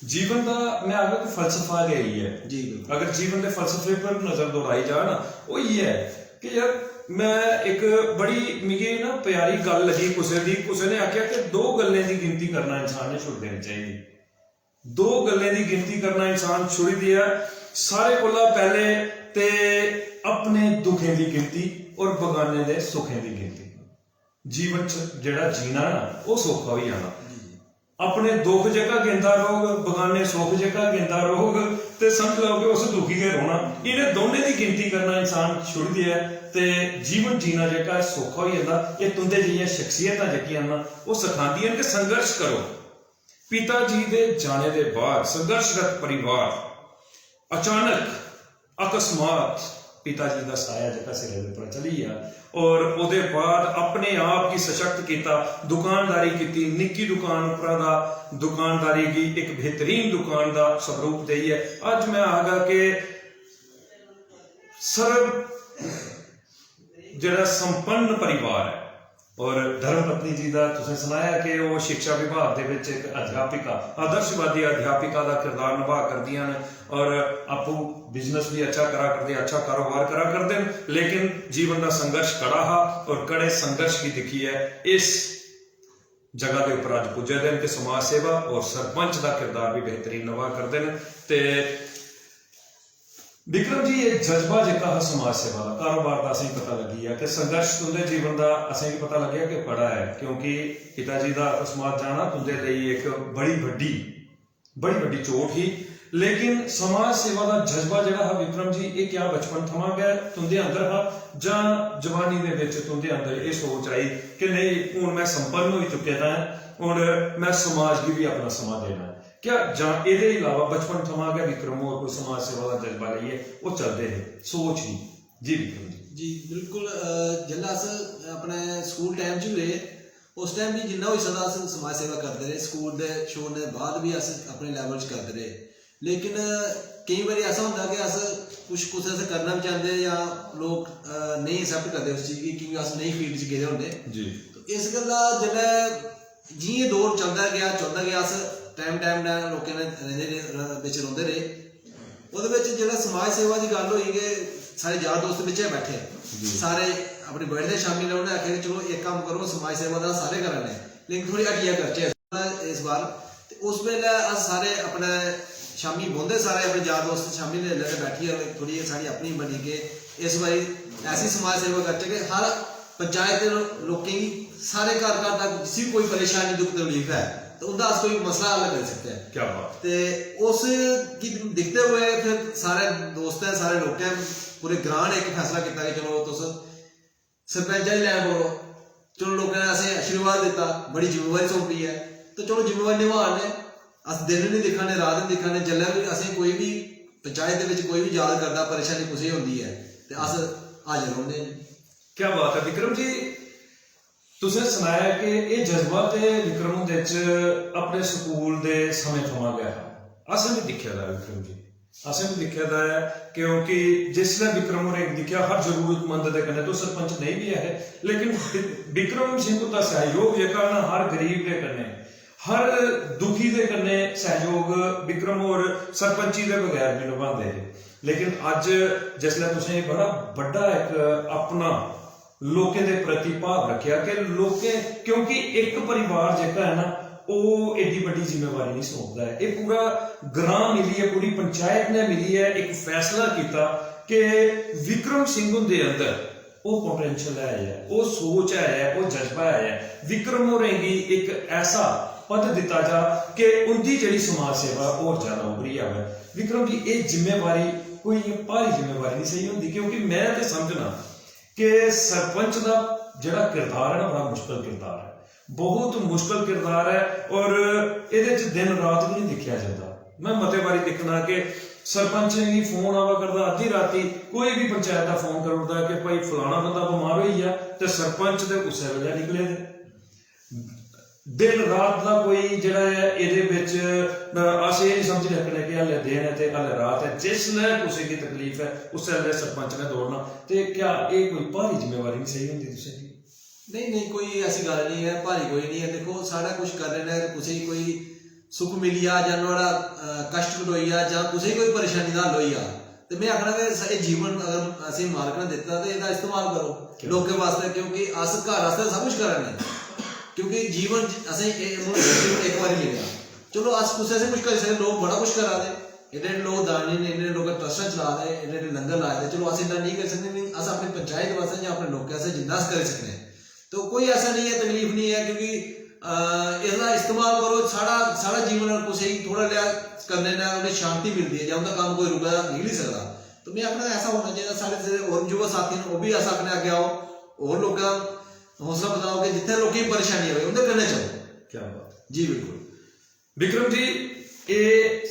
जीवन का मैं आखा कि फलसफा यही है जी। अगर जीवन के फलसफे पर नजर दौड़ाई जाए ना, वो ये है कि यार मैं एक बड़ी मिगी ना प्यारी गल लगी कुसै ने आख्या कि 2 गल्लें की गिनती करना इंसान ने छुड़ देनी चाहिए। 2 गल्लें की गिनती करना इंसान छुड़ी दिया, सारे कोला पहले ते अपने दुखें की गिनती और बगाने दे सुखें की गिनती। जीवन च जेड़ा जीना ना वो सौखा हो जाना। अपने दुख जगह गिनता रहोग, बगाने सुख जगह गिनता रहोग, ते समझ लो कि उस दुखी के रोना। इन्हें दोनों की गिनती करना इंसान छुड़ दिया ते जीवन जीना जेका सौखा हो जाता। ये तुंदे जिहियां शख्सियतां जेकियां ना वो सिखांदियां कि संघर्ष करो। पिताजी के जाने के बाद संघर्षरत परिवार अचानक अकस्मात पिताजी का साया जगह सिरे पर चली गया और उसके बाद अपने आप की सशक्त किया, दुकानदारी की, निक्की दुकान उपरा दुकानदारी की एक बेहतरीन दुकान का स्वरूप दी है। अज मैं आगा कि सर्व जरा संपन्न परिवार है। और धर्मपत्नी जी का तुसें सुनाया कि वो शिक्षा विभाग के एक अध्यापिका, आदर्शवादी अध्यापिका का किरदार निभा करदियां ने और आपू बिजनेस भी अच्छा करा करते, अच्छा कारोबार करा करते। लेकिन जीवन का संघर्ष कड़ा हा और कड़े संघर्ष की दिखी है इस जगह के उपर अज पुजे दिन कि समाज सेवा और सरपंच का किरदार भी बेहतरीन निभा करते हैं। तो विक्रम जी ये जज्बा जेका है समाज सेवा का कारोबार का असें पता लगी है कि संघर्ष तुंदे जीवन का असें पता लगे कि बड़ा है, क्योंकि पिताजी का अकस्मात जाना तुंदे लिए एक बड़ी वड्डी चोट ही। लेकिन समाज सेवा का जज्बा जड़ा है विक्रम जी ये क्या बचपन थमा गया तुंदे अंदर हा जां जवानी दे विच तुंदे अंदर ये सोच आई कि नहीं हुण मैं संपन्न हो चुके हैं, हुण मैं समाज की भी अपना समा देना है? क्या जां इहदे अलावा बचपन थमा गया विक्रम और कोई समाज सेवा का जज्बा लईए वो चलते हैं सोच ही? जी विक्रम जी बिल्कुल। जिल्लै अस अपने स्कूल टाइम च रहे उस टाइम भी जिन्ना होई सकदा अस समाज सेवा करते रहे, स्कूल दे छोड़ने बाद भी अस अपने लैवल च करते रहे। लेकिन कई बार ऐसा होंदा कि अस कुछ कुछ ऐसा करना भी चाहते या लोग नहीं एक्सैप्ट करते उस चीज़ की, क्योंकि अस नई फील्ड च गेदे होंदे जी। तो इस गल्ला जिल्लै जियां दौर चलदा गया अस टाइम नाल लोकें बिच रौंदे रहे। ओहदे बिच जेल्लै समाज सेवा की गल होई कि सारे यार दोस्त बिच्चे बैठे सारे अपनी बैठते शामी उन्हें आखेआ कि चलो एक काम करो समाज सेवा का सारे करा ने, लेकिन थोड़ी हटिया करचे इस बार। उस वेले अस सारे अपने शामी बौंदे सारे अपने यार दोस्त शामी लेके बैठिए थोड़ी साड़ी अपनी बनी के इस बारी ऐसी समाज सेवा करचे कि हर पंचायत के लोगों की सारे घर तक किसी कोई परेशानी दुख तकलीफ है तो उनका अस कोई मसला हल कर सकते हैं। क्या बात। तो उस की दिखते हुए फिर सारे दोस्त हैं सारे लोग पूरे ग्रां ने एक फैसला किया कि चलो तुस सरपंच ही लैन बोलो। चलो लोगों ने असें आशीर्वाद दिता, बड़ी जिम्मेवारी सौंपी है, तो चलो जिम्मेवारी निभाने। अस दिन नहीं दिखाने रात नहीं दिखाने, जिल्लै भी असें कोई भी पंचायत के कोई भी याद करता परेशानी कुछ होती है तो अस हाजिर होंगे। क्या बात है विक्रम जी। तुसें सनाया कि ये जज्बा ते विक्रम दे च अपने स्कूल दे समय थमां गया असें भी दिक्खेआ दा विक्रम जी असें भी दिक्खेआ दा है क्योंकि जिसलै विक्रम होरें दिक्खेआ हर जरूरतमंद दे कन्नै तो सरपंच नहीं भी है लेकिन विक्रम सिंह दा सहयोग जेह्का ना हर गरीब दे कन्नै हर दुखी दे कन्नै सहयोग विक्रम होर सरपंची दे बगैर भी निभांदे हे लेकिन अज जिसलै तुसें बड़ा बड्डा एक अपना लोकें दे प्रति भाव रखेआ कि लोकें क्योंकि एक परिवार जेह्का है ना ਉਹ एडी बड़ी जिम्मेवारी नहीं सौंपदा है ये पूरा ग्रां मिली है पूरी पंचायत ने मिली है एक फैसला किया कि विक्रम सिंह हुंदे अंदर वो पोटेंशियल है वो सोच है वो जज्बा है विक्रम होरें गी एक ऐसा पद दिता जा कि उनकी जिहड़ी समाज सेवा और ज्यादा उभरी आवे विक्रम जी ये जिम्मेवारी कोई भारी जिम्मेवारी नहीं सही होंदी क्योंकि मैं तो समझना कि सरपंच का जिहड़ा किरदार है ना बड़ा मुश्किल किरदार है बहुत मुश्किल किरदार है और ये दिन रात भी नहीं दिखा जाता मैं मते बारी देखना कि सरपंच की फोन आवा करता अद्धी राती कोई भी पंचायत का फोन करता कि भाई फलाना बंदा बीमार हो गया तो सरपंच तो उस वेले निकले दिन रात का कोई जरा है ये अस ये नहीं समझ रखने कि हले दिन है तो हले रात है जिसले किसी की तकलीफ है उस वेले सरपंच ने दौड़ना तो क्या ये कोई भारी जिम्मेवारी नहीं सही होंगी तुसें नहीं नहीं कोई ऐसी गल नहीं है भारी कोई नहीं है देखो सारा कुछ कर रहे हैं कुछ कोई सुख मिली आ जां नुहाड़ा कष्ट कटोई आ जां कुछ कोई परेशानी दा हल होई आ ते मैं आखना कि जीवन अगर असीं मालक ने दिता तो इसका इस्तेमाल करो लोगों के वास्ते क्योंकि अस घर वास्ते सब कुछ कर रहे हैं क्योंकि जीवन असें एक बार मिलेगा चलो अस कुछ ऐसे कुछ करी सकते लोग बड़ा कुछ करा दे एडे लोग दानी ने इन्ने लोग ट्रस्ट चला दे एडे लंगर लाए दे चलो अस इन्ना नहीं कर सकते अस अपनी पंचायत वास्ते या अपने लोगों वास्ते जिन्ना अस करी सकते हैं तो कोई ऐसा नहीं है तकलीफ नहीं है क्योंकि इसका इस्तेमाल करो सारा जीवन कुछ थोड़ा लिया करने ना उन्हें शांति मिलती है जब उनका काम कोई रुका निकल ही सकता तो मैं आखना ऐसा होना चाहिए सारे और युवा साथी वो भी ऐसा अपने आगे आओ और लोग हौसला बताओ कि जितने लोगों की परेशानी हो उन्हें करने चलो क्या बात जी बिल्कुल विक्रम जी ये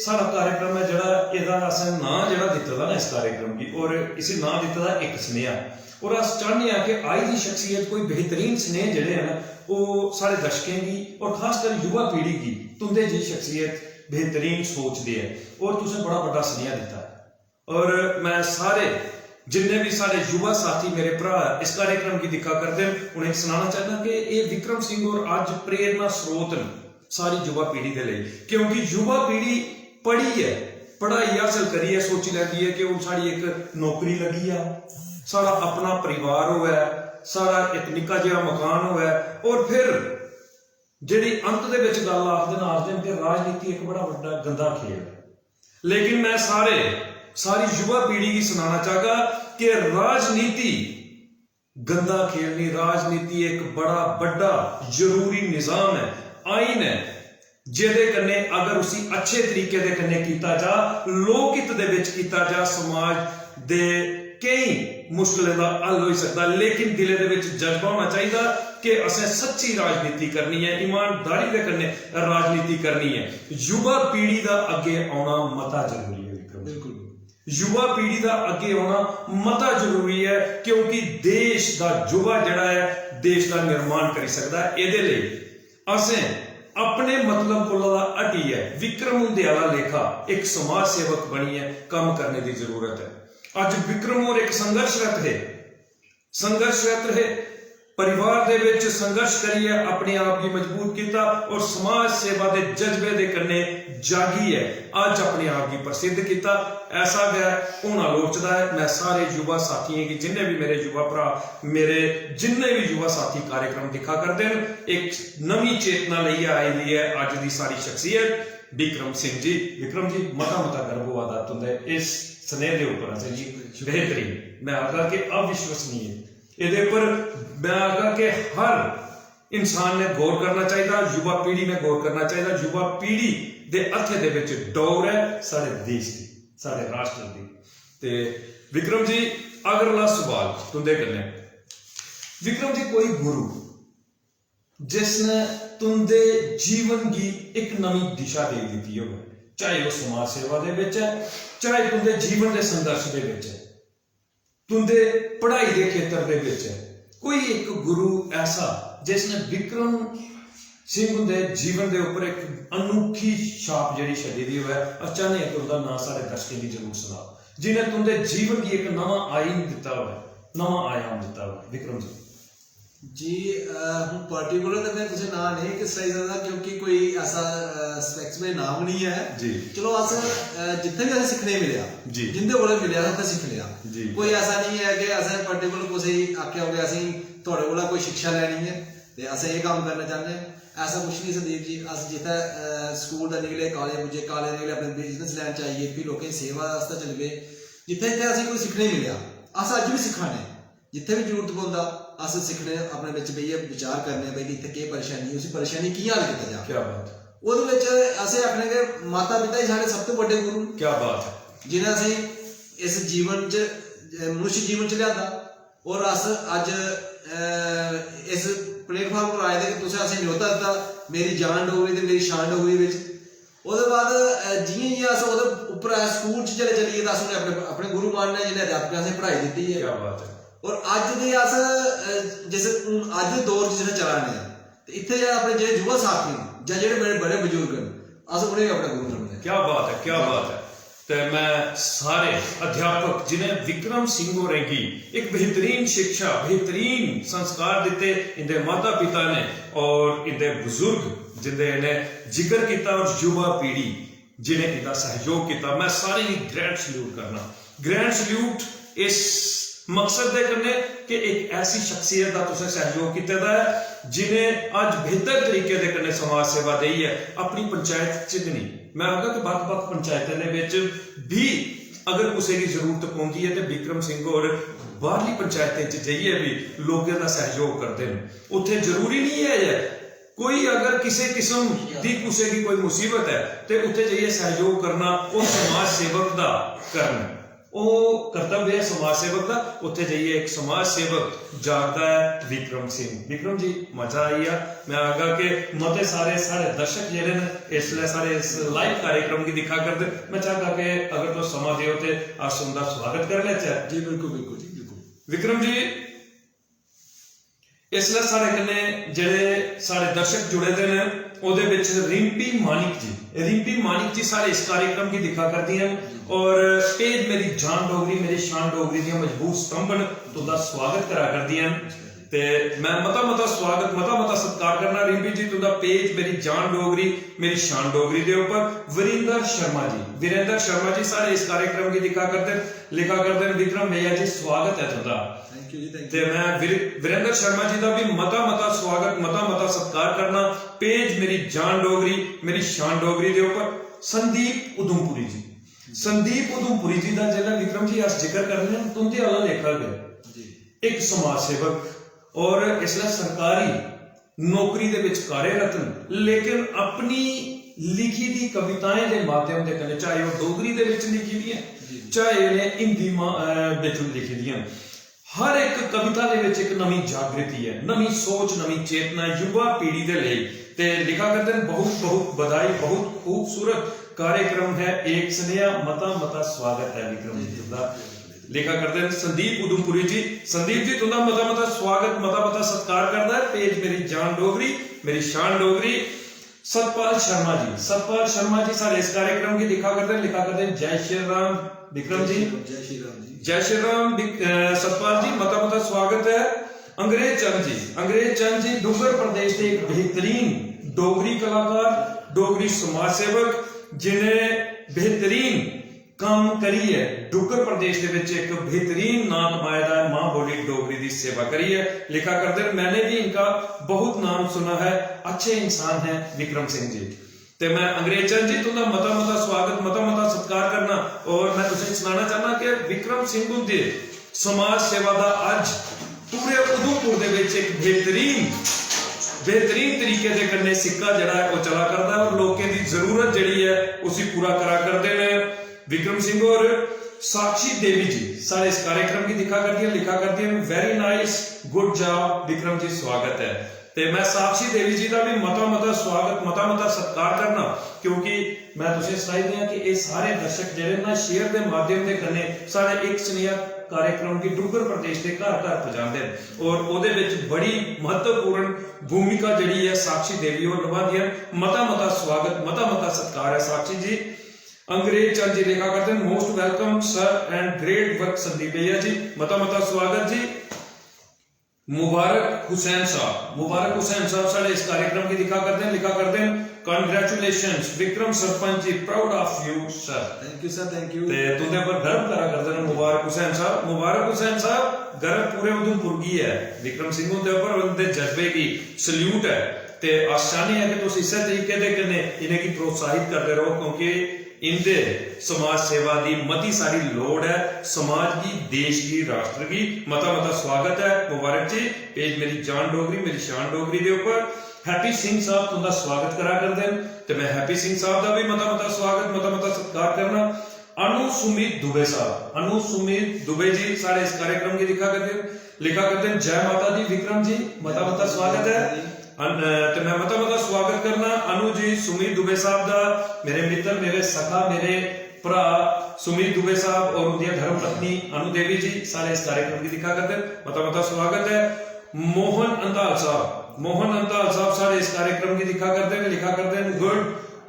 सारा कार्यक्रम है जरा ਇਹਦਾ ਅਸਾਂ ਨਾਂ ਜਿਹੜਾ ਦਿੱਤਾ ਦਾ ਨਾ ਇਸ कार्यक्रम की और इसी ਨਾਂ ਦਿੱਤਾ ਦਾ एक स्नेहा और अस चाहते हैं कि आई की शख्सियत कोई बेहतरीन स्नेह जड़े हैं ना वो सारे दर्शकों की और खासकर युवा पीढ़ी की तुंदे जी शख्सियत बेहतरीन सोचते हैं और तुसें बड़ा बड़ा स्नेहा दिता है और मैं सारे जिन्ने भी सारे युवा साथी मेरे भरा इस कार्यक्रम की दिखा करते हैं उन्हें सुनाना चाहता कि ये विक्रम सिंह और अज प्रेरणा स्रोत सारी युवा पीढ़ी के लिए क्योंकि युवा पीढ़ी पढ़ी है पढ़ाई हासिल करी है सोची लैती है कि वो साड़ी एक नौकरी लगी है सारा अपना परिवार होवे सारा एक निक्का जिहा मकान होवे और फिर जिहड़ी अंत दे विच गल आखदे कि राजनीति एक बड़ा बड़ा गंदा खेल है लेकिन मैं सारी युवा पीढ़ी की सुनाना चाहगा कि राजनीति गंदा खेल नहीं राजनीति एक बड़ा बड़ा जरूरी निजाम है आइन है जिहदे कन्नै अगर उसी अच्छे तरीके दे कन्नै कीता जा लोक हित दे विच कीता जा समाज दे कई मुश्किलों का हल हो सकता लेकिन दिले दे विच जज्बा होना चाहिए कि असें सच्ची राजनीति करनी है ईमानदारी दे कन्नै राजनीति करनी है युवा पीढ़ी का अगे आना मता जरूरी है बिल्कुल युवा पीढ़ी का अगे आना मता जरूरी है क्योंकि देश का युवा जिहड़ा है देश का निर्माण कर सकता है इहदे लई असें अपने मतलब को हटी है विक्रम हुंदे वाला लेखा एक समाज सेवक बनी है काम करने की जरूरत है अज विक्रम और एक संघर्षरत रहे परिवार दे विच संघर्ष करिए अपने आप की मजबूत किया और समाज सेवा के जज्बे के कन्ने जागी है अज अपने आप की प्रसिद्ध किया ऐसा गया होना लोचदा है मैं सारे युवा साथियों की जिन्हें भी मेरे युवा भरा मेरे जिन्हें भी युवा साथी कार्यक्रम दिखा करते हैं एक नवी चेतना लई आई है अज की सारी शख्सियत विक्रम सिंह जी विक्रम जी मता गर्व हुआ दा तुंदे इस स्नेह के ऊपर जी बेहतरीन मैं आखा कि अविश्वसनीय ये पर मैं आखा कि हर इंसान ने गौर करना चाहिए युवा पीढ़ी ने गौर करना चाहिए युवा पीढ़ी के हथे दे विच दौर है सारे देश की सारे राष्ट्र की ते विक्रम जी अगला सवाल तुंदे कन्नै विक्रम जी कोई गुरु जिसने तुंदे जीवन की एक नवी दिशा दे दी हो चाहे वह समाज सेवा दे विच है चाहे तुंदे जीवन के संघर्ष दे विच है तुंदे पढ़ाई के खेत्र दे विच है कोई एक गुरु ऐसा जिसने विक्रम सिंह दे जीवन के उपर एक अनोखी छाप जी छड़ी दी है, अचानक एक उसका नाम सारे दर्शकों की जरूर सुना, जिन्हें तुंदे जीवन की एक नवा आयाम दिता हुआ, नवा आयाम दिता हुआ। विक्रम जी हूँ पर्टिकुलर तो मैं तुझे ना नहीं किस सही सकता, क्योंकि कोई ऐसा स्पेसिफिक नाम नहीं है जी। चलो अस जिथे भी असें सीखने मिलिया जी, जिंदे कोल मिलिया असें सीख लिया जी। कोई ऐसा नहीं है कि असें पर्टिकुलर कुछ आख्या हो गया असें थोड़े कोला कोई शिक्षा लैनी है ते असें ये काम करना चाहते हैं, ऐसा कुछ नहीं संदीप जी। अस जिथे स्कूल दा निकले कॉलेज पुजे, कॉलेज निकले अपने बिजनेस लैन च आइए, फिर लोकें सेवा वास्ते चल गए, जिथे जिथे असें कोई सीखने मिलिया अस अज भी सिखा ने, जिथे भी जरूरत पौंदा अस सिखने अपने बिच बेहियै विचार करने भाई इत्थे केह् परेशानी है, उस परेशानी कि'यां हल कीता जा। क्या बात, ओहदे विच असें आखने कि माता पिता ही साढ़े सब तो बड़े गुरु, क्या बात है, जिन्हें असें इस जीवन च मनुष्य जीवन च लिया और अस अज इस प्लेटफॉर्म पर आए थे कि तुसें असें न्योता दिता मेरी जान डोगरी ते मेरी शान डोगरी विच। ओहदे बाद जियां जियां अस ओहदे उप्पर स्कूल च चले चलिए तां अस उ'नें अपने गुरु मानने जिन्हें अध्यापक असें पढ़ाई दित्ती है। क्या बात है। और अज दे अस जिस अज दे दौर च जिसले चला ने ते इत्थे अपने जेह्ड़े युवा साथी जां जेह्ड़े बड़े बड़े बजुर्ग न अस उ'नें अपने गुरु मनदे। क्या बात है, क्या बात है। तो मैं सारे अध्यापक जिन्हें विक्रम सिंह होरें की एक बेहतरीन शिक्षा, बेहतरीन संस्कार दिते इनके माता पिता ने और इनके बुजुर्ग जिन्हें इन्हें जिक्र किया और युवा पीढ़ी जिन्हें इनका सहयोग किया, मैं सारे ही ग्रैंड सल्यूट करना। ग्रैंड सल्यूट इस मकसद दे करने कि एक ऐसी शख्सियत का तुसें सहयोग किया है जिन्हें अज बेहतर तरीके दे कन्नै समाज सेवा दी है। अपनी पंचायत च नहीं, मैं आखा कि बक्ख-बक्ख पंचायतें दे विच भी अगर किसी की जरूरत पौंदी है तो विक्रम सिंह और बाहरली पंचायतें च जाइए भी लोगों का सहयोग करते हैं। उत्थे जरूरी नहीं है कोई अगर किसी किस्म की किसी की कोई मुसीबत है तो उत्थे जाइए सहयोग करना, वो समाज सेवक का करना, वो कर्तव्य है समाज सेवक का। उत्थे जाइए एक समाज सेवक जागदा है विक्रम सिंह। विक्रम जी मजा आई है। मैं आगा के मते सारे सारे दर्शक जेहड़े ने इसलिए सारे इस लाइव कार्यक्रम की दिखा करते, मैं चाहता कि अगर तो समा दियो ते अस उनका स्वागत कर लेते। जी बिल्कुल बिल्कुल जी बिल्कुल। विक्रम जी इसलिए सारे कन्ने जेहड़े सारे दर्शक जुड़े दे ने ओदे विच रिंपी मानिक जी सारे इस कार्यक्रम की दिखा करती हैं और पेज मेरी जान डोगरी मेरी शान डोगरी दी मजबूत स्तंभन तुंदा स्वागत करा करदी हैं ते मैं मता स्वागत मता सत्कार करना रिंपी जी तुंदा पेज मेरी जान डोगरी मेरी शान डोगरी दे ऊपर। वीरेंद्र शर्मा जी सारे इस कार्यक्रम की लिखा करते विक्रम भैया जी स्वागत है तुंदा। ते मैं वीरेंद्र शर्मा जी का भी मता स्वागत मता सत्कार करना पेज मेरी जान डोगरी मेरी शान डोगरी दे ऊपर। संदीप उधमपुरी जी का जिला विक्रम जी अस जिक्र कर रहे हैं तुंदे वाला लेखा गया एक समाज सेवक और इसलिए सरकारी नौकरी दे विच कार्यरत लेकिन अपनी लिखी दी कविताएं के माध्यम के कन्नै चाहे वो डोगरी दे विच लिखी दी चाहे उन्हें हिंदी विच लिखी दी हर एक कविता दे विच एक नवी जागृति है, नवी सोच नवी चेतना युवा पीढ़ी दे लई ते लिखा करते हैं। बहुत बधाई, बहुत खूबसूरत कार्यक्रम है। एक स्नेहा मता स्वागत है विक्रम जी का लिखा करते हैं। संदीप उधमपुरी जी तुंदा मता स्वागत मता सत्कार करता है पेज मेरी जान डोगरी मेरी शान डोगरी। सतपाल शर्मा जी सारे इस कार्यक्रम की लिखा करते हैं। जय श्री राम विक्रम जी, जय श्री राम सतपाल जी मता स्वागत है। अंग्रेज चंद जी डुगर प्रदेश के एक बेहतरीन डोगरी कलाकार डोगरी समाज सेवक जिन्हें बेहतरीन काम करी है डुगर प्रदेश के विच एक बेहतरीन नाम कमाया है मां बोली डोगरी की सेवा करी है लिखा करते हैं। मैंने भी इनका बहुत नाम सुना है, अच्छे इंसान है विक्रम सिंह जी। ते मैं अंग्रेज चंद जी तुंदा मता स्वागत मता सत्कार करना और मैं तुसें सुनाना चाहना कि विक्रम सिंह दे समाज सेवा का अज पूरे उधमपुर दे विच एक बेहतरीन तरीके दे कन्नै सिक्का जड़ा है वो चला करता है और लोगों की जरूरत जड़ी है उसी पूरा करा करते हैं। विक्रम सिंह और साक्षी देवी जी सारे इस कार्यक्रम की लिखा करती है very nice good job Vikram ji स्वागत है। ते मैं साक्षी देवी जी का भी मता स्वागत मता सत्कार करना क्योंकि मैं तुसें सनाई दिया कि ये सारे दर्शक जेहड़े ना शेयर के माध्यम के कन्नै सारे एक स्नेहा कार्यक्रम की डुग्गर प्रदेश के घर घर पहुंचाते हैं और ਉਹਦੇ ਵਿੱਚ बड़ी महत्वपूर्ण भूमिका जी है साक्षी देवी और निभाती है। मता स्वागत मता सत्कार है साक्षी जी। अंग्रेज चंद जी लिखा करते हैं most welcome sir and great work Sandeep भैया जी, मता स्वागत जी। मुबारक हुसैन साहब सारे इस कार्यक्रम की लिखा करते हैं congratulations Vikram sarpanch ji, proud of you sir. Thank you sir, thank you. ते तुंदे पर गर्व करा करते हैं मुबारक हुसैन साहब गर्व पूरे उधमपुर की है। विक्रम सिंह उनके ऊपर उनके जज्बे की सल्यूट है ते आसानी है कि तुम इस तरीके दे कन्ने इन्हें की प्रोत्साहित करते रहो क्योंकि इनके समाज सेवा की मती सारी लोड़ है, समाज की, देश की, राष्ट्र की। मता स्वागत है, मुबारक जी। पेज मेरी जान डोगरी मेरी शान डोगरी के ऊपर हैप्पी सिंह साहब तुंदा स्वागत करा करते हैं तो मैं हैप्पी सिंह साहब का भी मता स्वागत मता सत्कार करना। अनु सुमित दुबे जी सारे इस कार्यक्रम की लिखा करते हैं जय माता दी विक्रम जी, मता स्वागत है। तो मैं मता स्वागत करना अनु जी सुमित दुबे साहब का, मेरे मित्र मेरे सखा मेरे भरा सुमित दुबे साहब और उनकी धर्म पत्नी अनु देवी जी सारे इस कार्यक्रम की लिखा करते हैं, मता स्वागत है। मोहन अंताल साहब सारे इस कार्यक्रम की लिखा करते हैं गुड,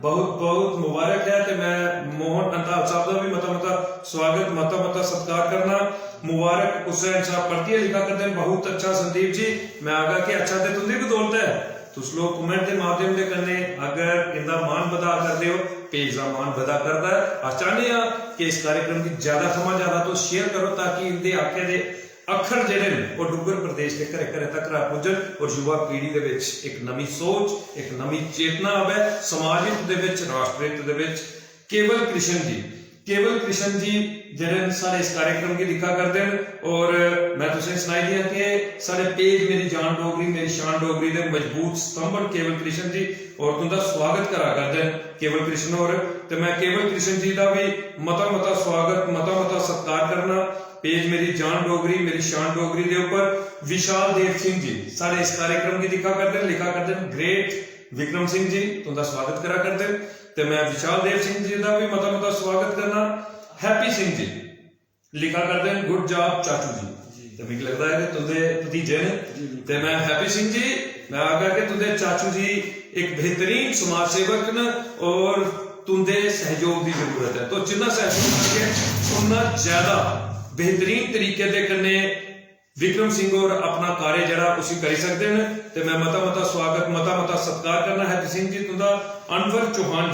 बहुत मुबारक है। तो मैं मोहन अंताल साहब का भी मता स्वागत मता सत्कार करना। मुबारक हुसैन साहब पढ़ती लिखा करते हैं बहुत अच्छा संदीप जी, मैं आगा कि अच्छा ते तुंदी बदौलत है तुस लोग कमेंट के माध्यम से करने अगर इनका मान बधा करते हो पेज का मान बधा करता है। अस चाहते हैं कि इस कार्यक्रम की ज्यादा तो शेयर करो ताकि इनके आखे दे अखर जेडे वो डुग्गर प्रदेश के घरे तक पुजन और युवा पीढ़ी दे विच एक नवी सोच एक नवी चेतना आवे समाज हित दे विच राष्ट्र हित दे विच। केवल कृष्ण जी जेडे सारे इस कार्यक्रम की लिखा करते हैं और मैं तुसें सुनाई दिया कि सारे पेज मेरी जान डोगरी मेरी शान डोगरी दे मजबूत स्तंभ केवल कृष्ण जी और तुंदा स्वागत करा करते हैं केवल कृष्ण और तो मैं केवल कृष्ण जी का भी मता स्वागत मता सत्कार करना। पेज मेरी जान डोगरी मेरी शान डोगरी के ऊपर विशाल देव सिंह जी सारे इस कार्यक्रम की लिखा करते हैं ग्रेट विक्रम सिंह जी तुंदा स्वागत करा करते हैं तो मैं विशाल देव सिंह जी का भी मता स्वागत करना। हैप्पी सिंह जी लिखा करते हैं गुड जॉब चाचू जी, तो मुझे लगता है कि तुंदे भतीजे ने तो मैं हैप्पी सिंह जी मैं आगा कि तुंदे चाचू जी एक बेहतरीन समाज सेवक न और तुंदे सहयोग की जरूरत है तो जितना सहयोग उतना ज्यादा बेहतरीन तरीके दे कन्ने विक्रम सिंह और अपना कार्य जरा उसी करी सकते हैं तो मैं मता स्वागत मता सत्कार करना है सिंह जी तुंदा। अनवर चौहान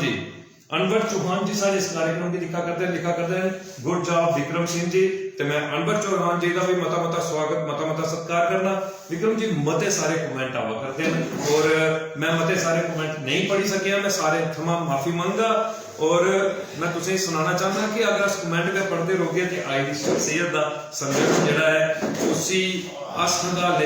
जी सारे इस कार्यक्रम की लिखा करते हैं गुड जॉब विक्रम सिंह जी तो मैं अनवर चौहान जी का भी मता स्वागत मता सत्कार करना। विक्रम जी मते सारे कमेंट आवा करते हैं और मैं मते सारे कमेंट नहीं पढ़ी सकिया, मैं सारे थमा माफी मंगा और मैं तुसें सुनाना चाहना कि अगर अस कमेंट के पढ़ते रहोगे तो आई दी शख्सियत का संघर्ष जड़ा है उसी असंगाल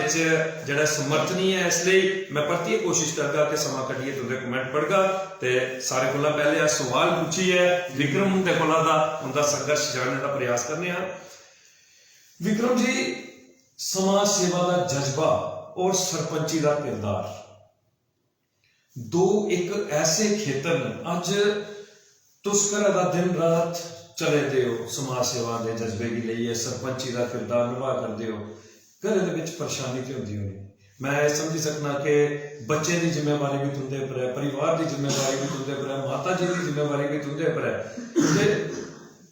जड़ा समर्थनीय है। इसलिए मैं परतिए कोशिश करगा कि समा कटिए तुंदे कमेंट पढ़गा तो सारे कोला पहले सवाल पूछी है विक्रम उनके कोला दा उनका संघर्ष जानने का प्रयास करने हैं। विक्रम जी समाज सेवा का जज्बा और सरपंची का किरदार दो एक ऐसे खेतर अज तुस घर का दिन रात चले दे हो समाज सेवा के जज्बे की लिए सरपंची का किरदार निभा करते हो घर के परेशानी तो होती होनी मैं समझी सकना कि बच्चे की जिम्मेवारी भी तुंदे पर है परिवार की जिम्मेवारी भी तुंदे पर है माता जी की जिम्मेवारी भी तुंदे पर है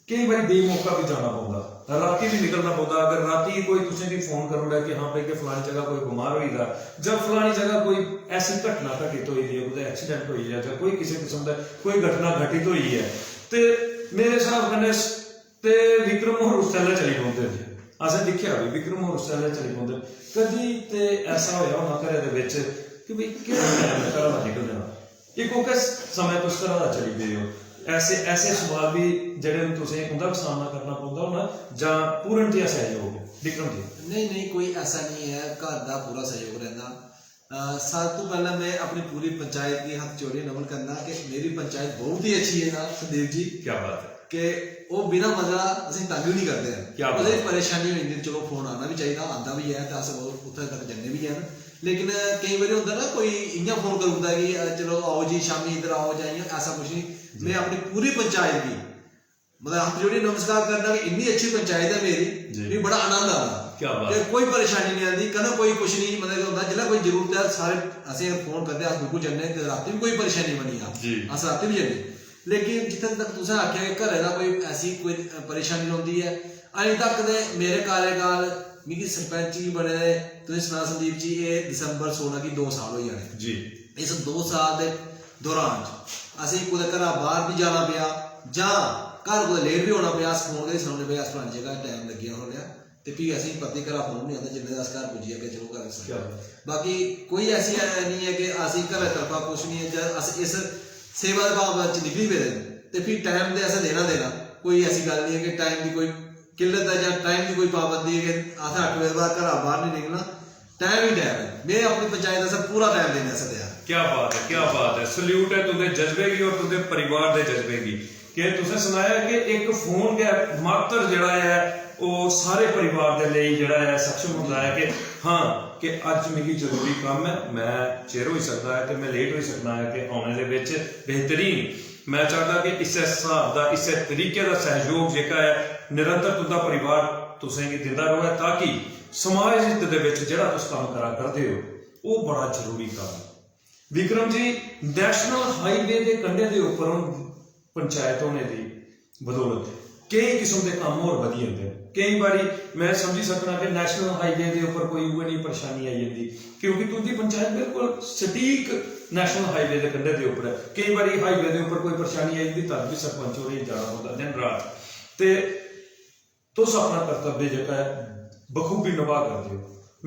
कई बार बेमौका भी जाना पौंदा राती भी निकलना पौंदा अगर राती कोई तुसें भी फोन करूंगा कि हाँ भाई कि फलानी जगह कोई बीमार होईगा जब फलानी जगह कोई ऐसी घटना घटित हुई है कोई एक्सीडेंट हुई है या कोई किसी किस्म का कोई घटना घटित हुई है तो मेरे हिसाब कन्नै ते विक्रम होर उस वेल्ले चली पौंदे थे असें दिक्खेआ भी विक्रम होर उस वेल्ले चली पौंदे कदी ते ऐसा होया होना घरै दे विच कि भाई केह्ड़ा टाइम है घरा दा निकलना एक ओके समय तुस घरा दा चली पे हो ऐसे सवाल भी जेडे तुसें उनका भी सामना करना पौंदा होना जां पूर्ण जिहा सहयोग विक्रम जी नहीं कोई ऐसा नहीं है घर का पूरा सहयोग रहना। सब तो पहले मैं अपनी पूरी पंचायत की हाथ जोड़े नमन करना कि मेरी पंचायत बहुत ही अच्छी है ना संदीप जी क्या बात है कि वो बिना मजा असं तंग भी नहीं करते हैं क्या परेशानी हो जाती चलो फोन आना भी चाहिए आता भी है तो अस उत्थे तक जन्ने भी हैं लेकिन कई बार होंगे ना कोई इं फोन करूंगा कि चलो आओ जी शामी इधर आओ जाइए ऐसा कुछ नहीं मैं अपनी पूरी पंचायत की मतलब हाथ जोड़ी नमस्कार करना कि इतनी अच्छी पंचायत है मेरी भी बड़ा आनंद आ रहा क्या बात कि कोई परेशानी नहीं आती कदा कोई कुछ नहीं मतलब होता जिला कोई जरूरत है सारे असें फोन करते अस बिल्कुल जन्ने ते राती भी कोई परेशानी बनी आ अस राती भी जन्ने लेकिन जित्थे तक तुसें आख्या कि घरै दा कोई ऐसी कोई परेशानी होंदी है अजें तक ते मेरे कार्यकाल मिगी सरपंच जी बने दे तुसें सना संदीप जी ये दिसंबर 16 की 2 साल हो जाने जी इस 2 साल दे दौरान असें कुदै घरा बाहर भी जाना पिया जां घर कुदै लेट भी होना पिया अस फोन करियै सनाउने पे अस फलानी जगह टाइम लग्गेआ हो लिया ते फ्ही असें पति घरा फोन नहीं आता जिन्ने अस घर पुज्जी जागे चलो घर बाकी कोई ऐसी नहीं है कि असें घरै तरफा कुछ नहीं है अस इस सेवा दे भाव च निकली पेदे ते फ्ही टाइम दे असें देना कोई ऐसी गल नहीं है कि टाइम की कोई किल्लत है या टाइम की कोई पाबंदी है कि असें 8 बजे बाद घरा बाहर नहीं निकलना टाइम ही टाइम है मैं अपनी पंचायत असें पूरा टाइम देने आस्तै त्यार क्या बात है सल्यूट है तुंदे जज्बे की और तुंदे परिवार दे जज्बे की कि तुसें सुनाया कि एक फोन गै मात्र जिहड़ा है वो सारे परिवार दे लिए जिहड़ा है सक्षम होंदा है कि हाँ कि अज मिगी जरूरी काम है मैं चिर हो सकता है कि मैं लेट हो सकना है कि आने दे विच बेहतरीन मैं चाहता कि इस हिसाब का इस तरीके का सहयोग जेका है निरंतर तुंदा परिवार तुसें गी दिंदा रहे ताकि समाज हित दे विच जिहड़ा तुस काम करा करदे हो वो बड़ा जरूरी काम है। विक्रम जी नैशनल हाईवे के कंढे के उपर पंचायत होने की बदौलत कई किस्म के काम होर वधी जाते हैं कई बारी मैं समझी सकना कि नैशनल हाईवे के उपर कोई उ'ऐ नहीं परेशानी आई जाती क्योंकि तुंदी पंचायत बिल्कुल सटीक नैशनल हाईवे के कंढे के उपर है कई बारी हाईवे के उपर कोई परेशानी आई जाती तब भी सरपंच होरें जाना होंदा दिन रात ते तुस अपना कर्तव्य जेह्का है बखूबी निभा करते हो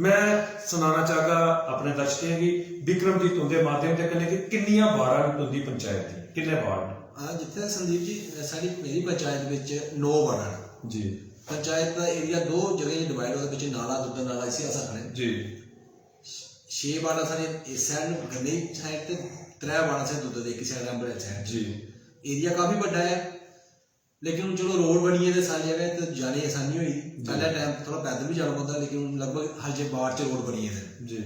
मैं सुनाना चाहगा अपने दर्शकें गी विक्रम जी तुंदे माध्यम से कन्नै कि किन्नियां वार्डां न तुंदी पंचायत दी किन्ने वार्ड हाँ जिथे संदीप जी साड़ी मेरी पंचायत विच 9 वार्ड जी पंचायत का एरिया 2 जगह डिवाइड होता पिछे नाला दुद्ध नाला इसी अस आखने जी 6 वार्ड सारे इस साइड गन्ने साइड ते 3 वार्ड से दुद्ध दे एक साइड अंबरेल साइड जी एरिया काफी बड़ा है लेकिन चलो रोड बनी है सारी जगह तो जाने आसानी हुई पहले टाइम थोड़ा पैदल भी जाना पौंदा लेकिन लगभग हर जगह बाढ़ च रोड बनी है जी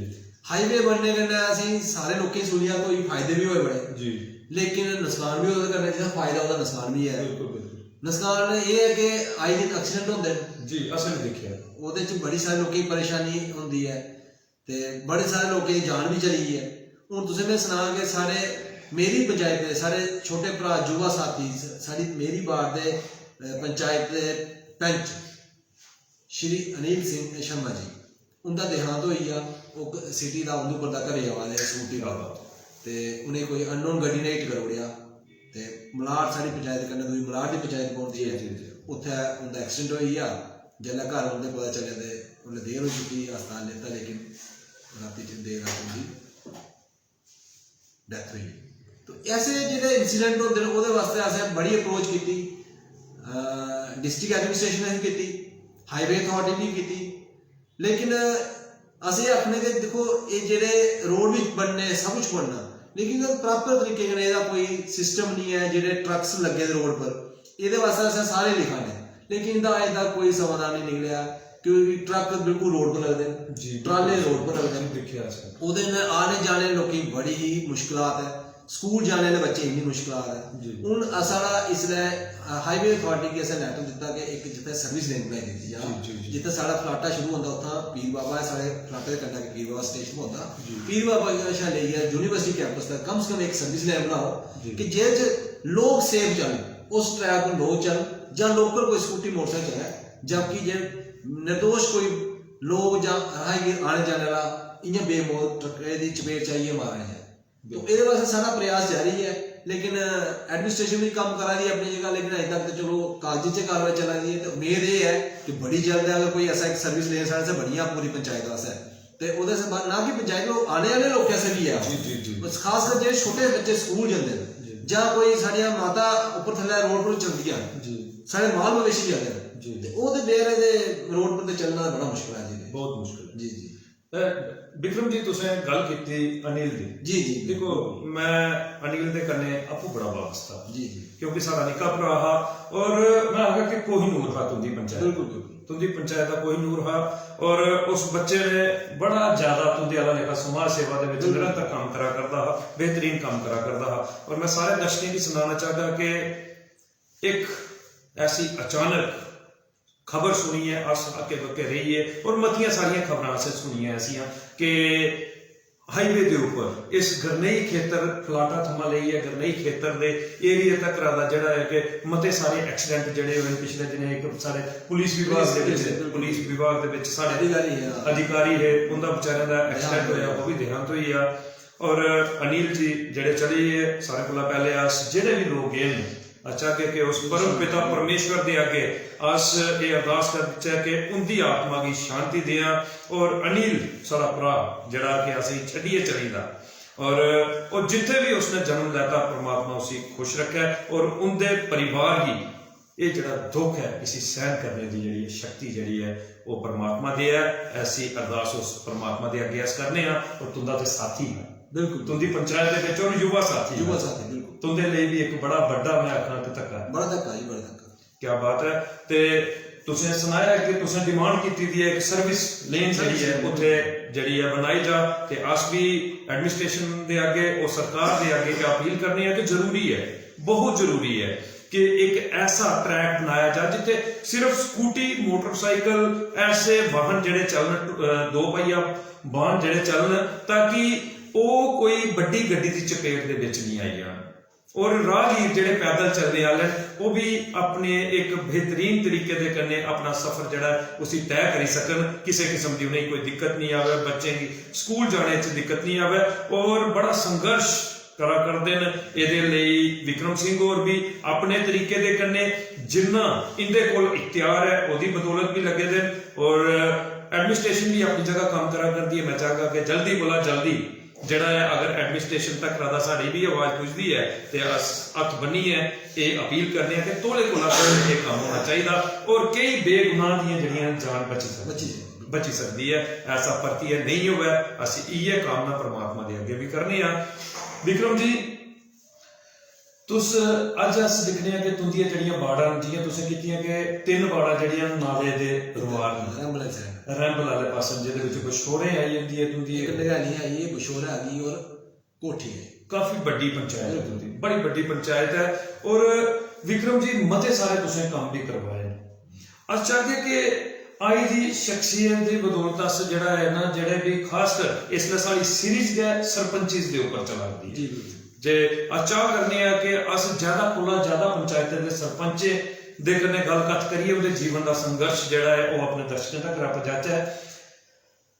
हाईवे बनने कन्नै असें सारे लोकें गी सुनिया कोई फायदे भी होए बड़े जी लेकिन नुकसान भी ओह्दे कन्नै जिसदा फायदा ओह्दा नुकसान भी है बिल्कुल नुकसान ये है कि आई दिन एक्सीडेंट होंदे जी असें देखिया ओह्दे च बड़ी सारे लोकें गी परेशानी होंदी है ते बड़े सारे लोकें दी जान भी चली है हुण तुसें मैं सनां कि सारे मेरी पंचायत दे सारे छोटे भरा युवा साथी साड़ी मेरी वार्ड दे पंचायत दे पंच श्री अनिल सिंह शर्मा जी उनका देहांत होई गया ओह् सिटी दा उधमपुर दा घरे आवा दे स्कूटी दा ते उन्हें कोई अननोन गड्डी ने हिट करी ओड़ेआ ते मलाट साड़ी पंचायत कन्नै दूई मलाट दी पंचायत पौंदी है उत्थे उंदा एक्सीडेंट होई गया जेल्लै घर उंदे पता चलेआ ते उन्हें देर हो चुकी अस्पताल लेता लेकिन राती च देर रात उंदी डेथ हुई तो ऐसे जेह्ड़े इंसीडेंट होंदे न ओह्दे वास्ते असें बड़ी अप्रोच कीती डिस्ट्रिक्ट एडमिनिस्ट्रेशन ने भी कीती हाईवे अथॉरिटी ने कीती लेकिन असें आखने कि देखो ये जेह्ड़े रोड भी बनने सब कुछ बनना लेकिन प्रॉपर तरीके कन्नै एह्दा कोई सिस्टम नहीं है जेह्ड़े ट्रक्स लगे दे रोड पर एह्दे वास्ते असें सारे लिखा ने लेकिन इंदा अजें तक कोई समाधान नहीं निकलेआ क्योंकि ट्रक बिल्कुल रोड पर लगदे न ट्राले रोड पर लगदे न दिक्खेआ ओह्दे नै आने जाने लोकें गी बड़ी ही मुश्किलात है स्कूल जाने आह्ले बच्चे इन्नी मुश्किलात है हून साढ़ा इसलै हाईवे अथॉरिटी गी असें लैटर दित्ता कि एक जित्थै सर्विस लेन बनाई दित्ती जा जित्थै साढ़ा फलाटा शुरू होंदा उत्थां पीर बाबा है साढ़े फलाटे दे कन्नै पीर बाबा स्टेशन होंदा पीर बाबा कशा लेइयै यूनिवर्सिटी कैंपस तक कम से कम एक सर्विस लेन बनाओ कि जेह्दे च लोग सेफ चलन उस ट्रैक पर लोग चलन जां लोकल कोई स्कूटी मोटरसाइकिल चलै जबकि जे निर्दोष कोई लोग जां राहगीर आने जाने वाला इ'यां बेमौत ट्रकै दी चपेट च आइयै मारा जाए तो ये वास्ते सारा प्रयास जारी है लेकिन एडमिनिस्ट्रेशन भी काम करा रही है अपनी जगह लेकिन अभी तक तो चलो कागजी से कार्रवाई चला रही है तो उम्मीद ये है कि बड़ी जल्द है अगर कोई ऐसा एक सर्विस लेन साढ़े से बढ़िया पूरी पंचायत वास्ते तो वो से ना कि पंचायत लोग आने वाले लोग कैसे भी है बस खासकर जो छोटे बच्चे स्कूल जाते हैं ਜਾਂ कोई साड़ियां माता उपर थल्ले रोड पर चलदियां साढ़े माल मवेशी जाते हैं वो तो बेरे दे रोड पर चलना बड़ा मुश्किल है जी बहुत मुश्किल जी जी विक्रम जी तुसें गल कीती अनिल दी जी जी देखो मैं अनिल दे कन्नै आपू बड़ा वाबस्ता जी जी क्योंकि साडा निक्का भरा हा और मैं आखा कि कोहिनूर हा तुंदी पंचायत बिल्कुल तुंदी पंचायत का कोहिनूर हा और उस बच्चे ने बड़ा ज्यादा तुंदे आला लेखा समाज सेवा दे विच निरंतर काम करा करदा हा बेहतरीन काम करा करदा हा और मैं सारे दर्शकों की सुनाना चाहता कि एक ऐसी अचानक खबर सुनी है, अस अके बके रही है और मतियां सारिया खबर असें सुनिया ऐसियां कि हाईवे के उपर इस गरनई खेतर फलाटा थमा लई है गरनई खेतर के एरिया तक दा जिहड़ा है कि मते सारे एक्सीडेंट जिहड़े होए पिछले दिने। एक सारे पुलिस विभाग दे विच साडे अधिकारी है उनका बेचारियां दा एक्सीडेंट होया, वो भी देहांत होई आ। और अनिल जी जिहड़े चले है सारे कोला पहले अस जिहड़े भी लोग गए ने चाहे कि उस परम पिता परमेश्वर के अगे अस ये अरदास कर कि उनकी आत्मा की शांति दें और अनिल सारा भरा जड़ा कि असीं छड्डिए चलीदा और जिथे भी उसने जन्म लैता परमात्मा उसी खुश रखे और उनके परिवार ही ये जड़ा दुख है इसी सहन करने की जी शक्ति जी है वो परमात्मा दे है। ऐसी अरदास उस परमात्मा के अगे अस करने और तुंदा ते साथी है बिल्कुल तुंदी पंचायत के विच और युवा साथी बिल्कुल तुंदे लिए भी एक बड़ा बड़ा मैं आखना कि धक्का बड़ा धक्का क्या बात है। ते तुसें सुनाया कि तुसें डिमांड की दी है एक सर्विस लेन जी है उत्थे जी है बनाई जा ते अस भी एडमिनिस्ट्रेशन के आगे और सरकार के आगे अपील करनी है कि जरूरी है बहुत जरूरी है कि एक ऐसा ट्रैक बनाया जाए जिथे सिर्फ स्कूटी मोटरसाइकिल ऐसे वाहन जेडे चलन दो पहिया वाहन जेडे चलन ताकि वो कोई बड़ी गड्डी की चपेट के विच नहीं आई जान और राहगीर जेडे पैदल चलने वाले वो भी अपने एक बेहतरीन तरीके दे कन्ने अपना सफर जड़ा उसी तय करी सकन किसी किस्म की उन्हें कोई दिक्कत नहीं आवे बच्चे की स्कूल जाने च दिक्कत नहीं आवे और बड़ा संघर्ष करा करते हैं इहदे लई विक्रम सिंह और भी अपने तरीके दे कन्ने जिन्ना इंदे कोल इख्तियार है ओदी बदौलत भी लगे दे और एडमिनिस्ट्रेशन भी अपनी जगह काम करा करती है। मैं चाहगा कि जल्दी बोला जल्दी जड़ा है अगर एडमिनिस्ट्रेशन तक राधा साड़ी भी आवाज पुजदी है तो अस हथ बनी है ये अपील करने कि तोले कोला तोले काम होना चाहिए और कई बेगुनाह दी जड़ियां जान बची सकती है। ऐसा परतिए नहीं होगा असी इये कामना परमात्मा के अगे भी करने। विक्रम जी तुस अज अस दिखने कि तुंदियां जड़ियां बाड़ा जियां तुसें कीतियां कि 3 बाड़ा जड़ियां नाले दे रोआर रैंबल वाले पासे जिहदे विच बछोरे आई जांदी है तुंदी एक नगानी आई है बछोरा आ गई और कोठी है काफी बड़ी पंचायत है तुंदी बड़ी बड़ी पंचायत है और विक्रम जी मते सारे तुसें काम भी करवाए अस चाहते कि आई दी शख्सियत की बदौलत अस जड़ा है ना जेडे भी खासकर इसलिए सारी सीरीज गै सरपंचिस के उपर चला दी है जे चाह करने कि अस ज्यादा कोला ज्यादा पंचायत के सरपंच दे कन्नै गलबात करिए उहदे जीवन का संघर्ष जिहड़ा है वो अपने दर्शकों तक पहुंचाचे।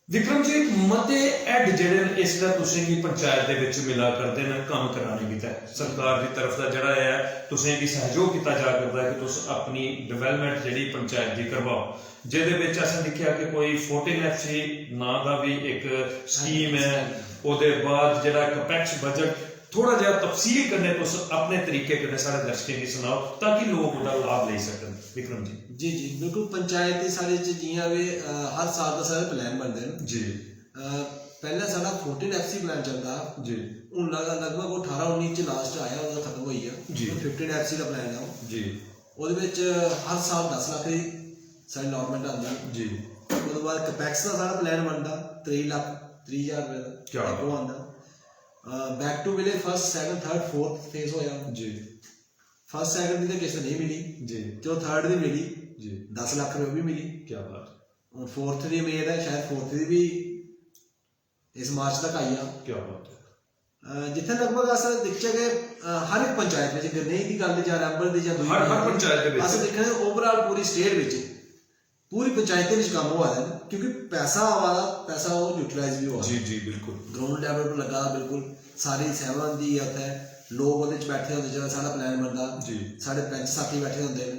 विक्रम जी मते एड जिहड़े इसलिए तुसें की पंचायत दे विच मिला करदे ने काम कराने की सरकार की तरफ का जिहड़ा है तुसें की सहयोग किया जा करदा है कि तुस अपनी डिवेलपमेंट जिहड़ी पंचायत की करवाओ जिहदे विच असें देखिया कि कोई 14 FC नां दा भी एक स्कीम है उहदे बाद जिहड़ा कैपेक्स बजट थोड़ा जिहा तफसील करने तो अपने तरीके के सारे दर्शकों की सुनाओ ताकि लोग उसका लाभ ले सकन। विक्रम जी जी बिल्कुल पंचायत सारे जियां वे हर साल का सारे प्लान बनते हैं जी पहले साडा 14 FC प्लान चलता जी हुन लगभग 18-19 च लास्ट आया ओदा खत्म होई है जी 15 FC का प्लान है जी ओदे विच हर साल 10 लाख दी साडी अलॉटमेंट आंदी जी ओदे बाद कैपेक्स का सारा प्लान बनदा 30 लाख 30,000 रुपए दा क्या वो आंदा back to village first second third fourth phase होया जी फर्स्ट सेकंड दी किस्त नहीं मिली जी जो थर्ड दी मिली जी 10 लाख रुपए भी मिली क्या बात और फोर्थ दी उम्मीद है शायद फोर्थ दी भी इस मार्च तक आई है क्या बात है जिथे लगभग अस दिखचे कि हर एक पंचायत में गरनेई की गल जां रैंबल दी जां हर पंचायत दे विच अस देखने ओवरऑल पूरी स्टेट विच पूरी पंचायतें विच काम हुआ है क्योंकि पैसा आवा पैसा वो यूटिलाइज भी हुआ जी जी बिल्कुल ग्राउंड लेवल पर लगा बिल्कुल सारी सेवा दी उत्थे लोग ओहदे च बैठे होंदे जिहड़ा साडा प्लान बनदा जी साडे पंच साथी बैठे होंदे ने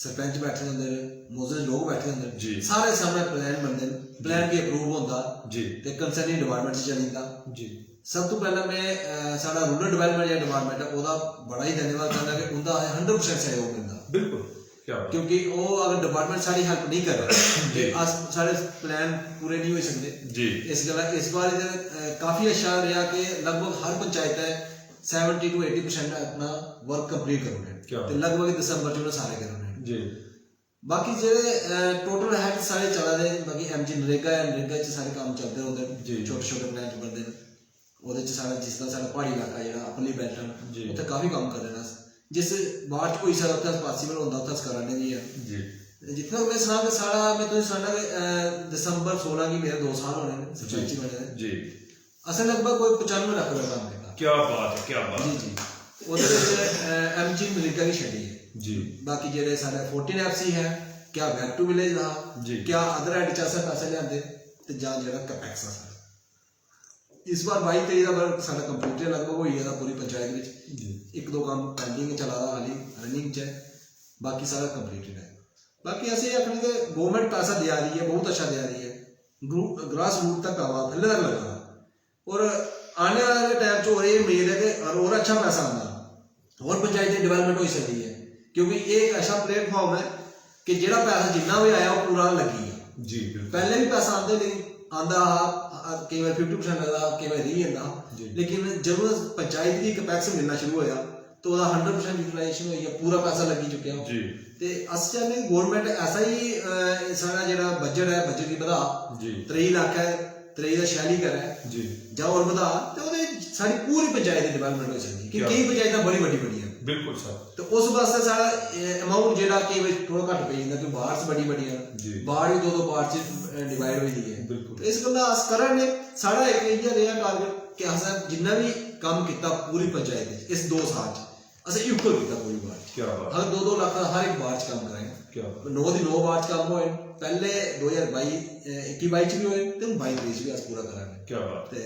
सरपंच बैठे होंदे ने मौजूद लोग बैठे होंदे जी सारे सामने प्लान बनदे ने प्लान भी अप्रूव होंदा जी ते कंसर्निंग डिपार्टमेंट च चली जंदा जी सब तो पहला मैं साडा रूरल डेवलपमेंट या डिपार्टमेंट है ओहदा बड़ा ही धन्यवाद करना कि उनका 100% सहयोग मिलदा बिल्कुल क्योंकि वो अगर डिपार्टमेंट सारी हेल्प नहीं कर रहा सारे प्लान पूरे नहीं हो सकते जी इस बार काफी अच्छा रहा कि लगभग हर पंचायत है 70 to 80% अपना वर्क कंप्लीट करोगे लगभग दिसंबर च सारे करोगे जी बाकी जेडे टोटल हैड सारे चला रहे बाकी MG नरेगा च सारे काम चलते रहते छोटे छोटे प्लान बनते हैं ओहदे च सारा जिस तरह सारा पहाड़ी इलाका जेड़ा अपनी बेल्ट उत्थे काफी काम कर रहे हैं जिस वार्ड च होई सकदा उत्थै पॉसिबल होंदा उत्थै अस कराने जी जी जितना मैं सनां कि साढ़ा मैं तुसें सनाना कि दिसंबर 16 गी मेरे 2 साल होने ने सरपंची बने दे जी असें लगभग कोई 95 लाख रुपए काम कीता क्या बात है क्या बात जी जी ਉਹਦੇ ਵਿੱਚ एमजी मिलिका की छड़ी है जी बाकी जेडे सारे 14 एफसी है क्या बैक टू विलेज रहा जी क्या अदर एड च असें पैसे लिआंदे ते जां जेड़ा कैपेक्स आ इस बार 22-23 ਦਾ वर्क साਡਾ कंप्लीट लगभग होई गेदा पूरी पंचायत ਵਿੱਚ जी एक दो काम पेंडिंग चला दा हाली रनिंग च है बाकी सारा कंप्लीटेड है बाकी ऐसे आखने के गवर्नमेंट पैसा दे रही है बहुत अच्छा दे रही है ग्रास रूट तक आवा थल्ले तक लगा और आने वाले टाइम च और ये उम्मीद है कि और अच्छा पैसा आना और पंचायत की डेवलपमेंट हो सकती है क्योंकि ये एक ऐसा प्लेटफॉर्म है कि जेड़ा पैसा जिन्ना भी आया वो पूरा लगी है जी पहले भी पैसा आंदे लेकिन आंदा कई बार 50% लगता कई बार रही जंदा लेकिन जब पंचायत की कैपेक्स मिलना शुरू होया तो 100% यूटिलाइजेशन हुई है पूरा पैसा लगी चुके हो जी ते अस चाहते गवर्नमेंट ऐसा ही सारा जेड़ा बजट है बजट की बढ़ा जी 23 लाख है 23 का 46 करे जी जाओ और बढ़ा तो ओदे सारी पूरी पंचायत की डेवलपमेंट हो सकती कि कई पंचायतां बड़ी बड़ी है बिल्कुल सर तो उस वास्ते सारा अमाउंट जेड़ा कई बार थोड़ा घट पे जांदा कि बाहर से बड़ी बड़ी जी बाहर भी दो बाहर से डिवाइड हुई दी है बिल्कुल तो इस गल्ला अस करने सारा एक इ'यै रेहा टारगेट कि अस जिन्ना भी काम किया पूरी पंचायत इस 2 साल असें इक्वल किया पूरी बार क्या बात हर 2-2 लाख का हर एक बार च काम कराए क्या 9 दी 9 बार च काम होए पहले 2022 च भी होए ते 22-23 च भी अस पूरा करांगे क्या बात ते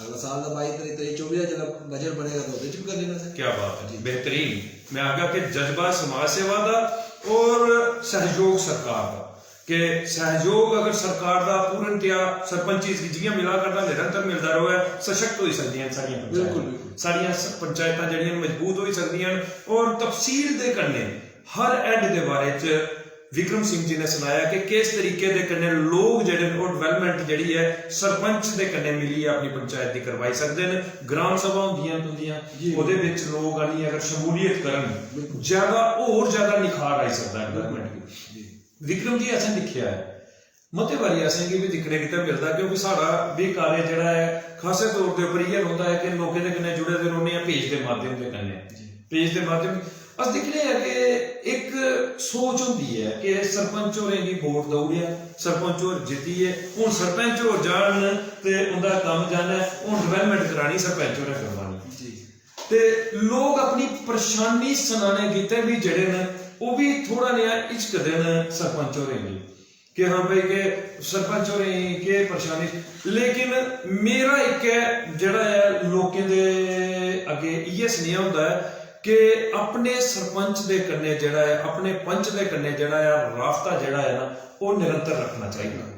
अगला साल का 22-23-24 जब बजट बनेगा तो उसमें भी कर लेना सर क्या बात है बेहतरीन मैं आगा कि जज्बा समाज सेवा का और सहयोग सरकार का कि सहयोग अगर सरकार का पूर्णतया सरपंची जियां मिला करता निरंतर मिलता रहे सशक्त हो सकती बिल्कुल सारिया पंचायत जड़ियां मजबूत हो सकती और तफसील के कन्ने हर एंड के बारे च विक्रम सिंह जी ने सुनाया कि किस तरीके दे कन्ने लोग जेडे और डेवलपमेंट जेडी है सरपंच दे कन्ने मिलिए अपनी पंचायत दी करवाई सकते हैं ग्राम सभा होंदियां ओदे विच लोग आनी अगर शमूलियत करन ज्यादा और ज्यादा निखार आई सकता है डेवलपमेंट की विक्रम जी असें दिखिया है मते बारी असें भी दिखने किते मिलता क्योंकि साड़ा भी कार्य जेड़ा है खासे तौर के उपर ये होंदा है कि लोगों के कन्ने जुड़े दे रोने पेज के माध्यम के कन्ने पेज के माध्यम अस दिखने हैं कि एक सोच होंदी है कि सरपंच होरें गी वोट दौड़िया सरपंच होर जित्तिए हुण सरपंच होर जान ते उनका काम जाना हुण डेवलपमेंट करानी सरपंच होरें करवानी ते लोग अपनी परेशानी सुनाने गित्ते भी जेड़े न वो भी थोड़ा नेहा हिचकदे न सरपंच होरें गी कि हाँ भाई के सरपंच होरें के परेशानी लेकिन मेरा एक जेड़ा है लोकें दे अगे इ'यै सनेहा होंदा है कि अपने सरपंच दे कन्ने जेड़ा है अपने पंच दे कन्ने जेड़ा है राबता जेड़ा है ना वो निरंतर रखना चाहिए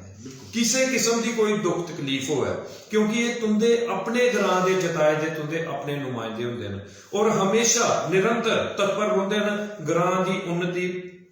किसी किस्म की कोई दुख तकलीफ होवे क्योंकि ये तुंदे अपने ग्रां दे जताए दे तुंदे अपने नुमाइंदे हुंदे न और हमेशा निरंतर तत्पर हुंदे न ग्रां दी उन्नति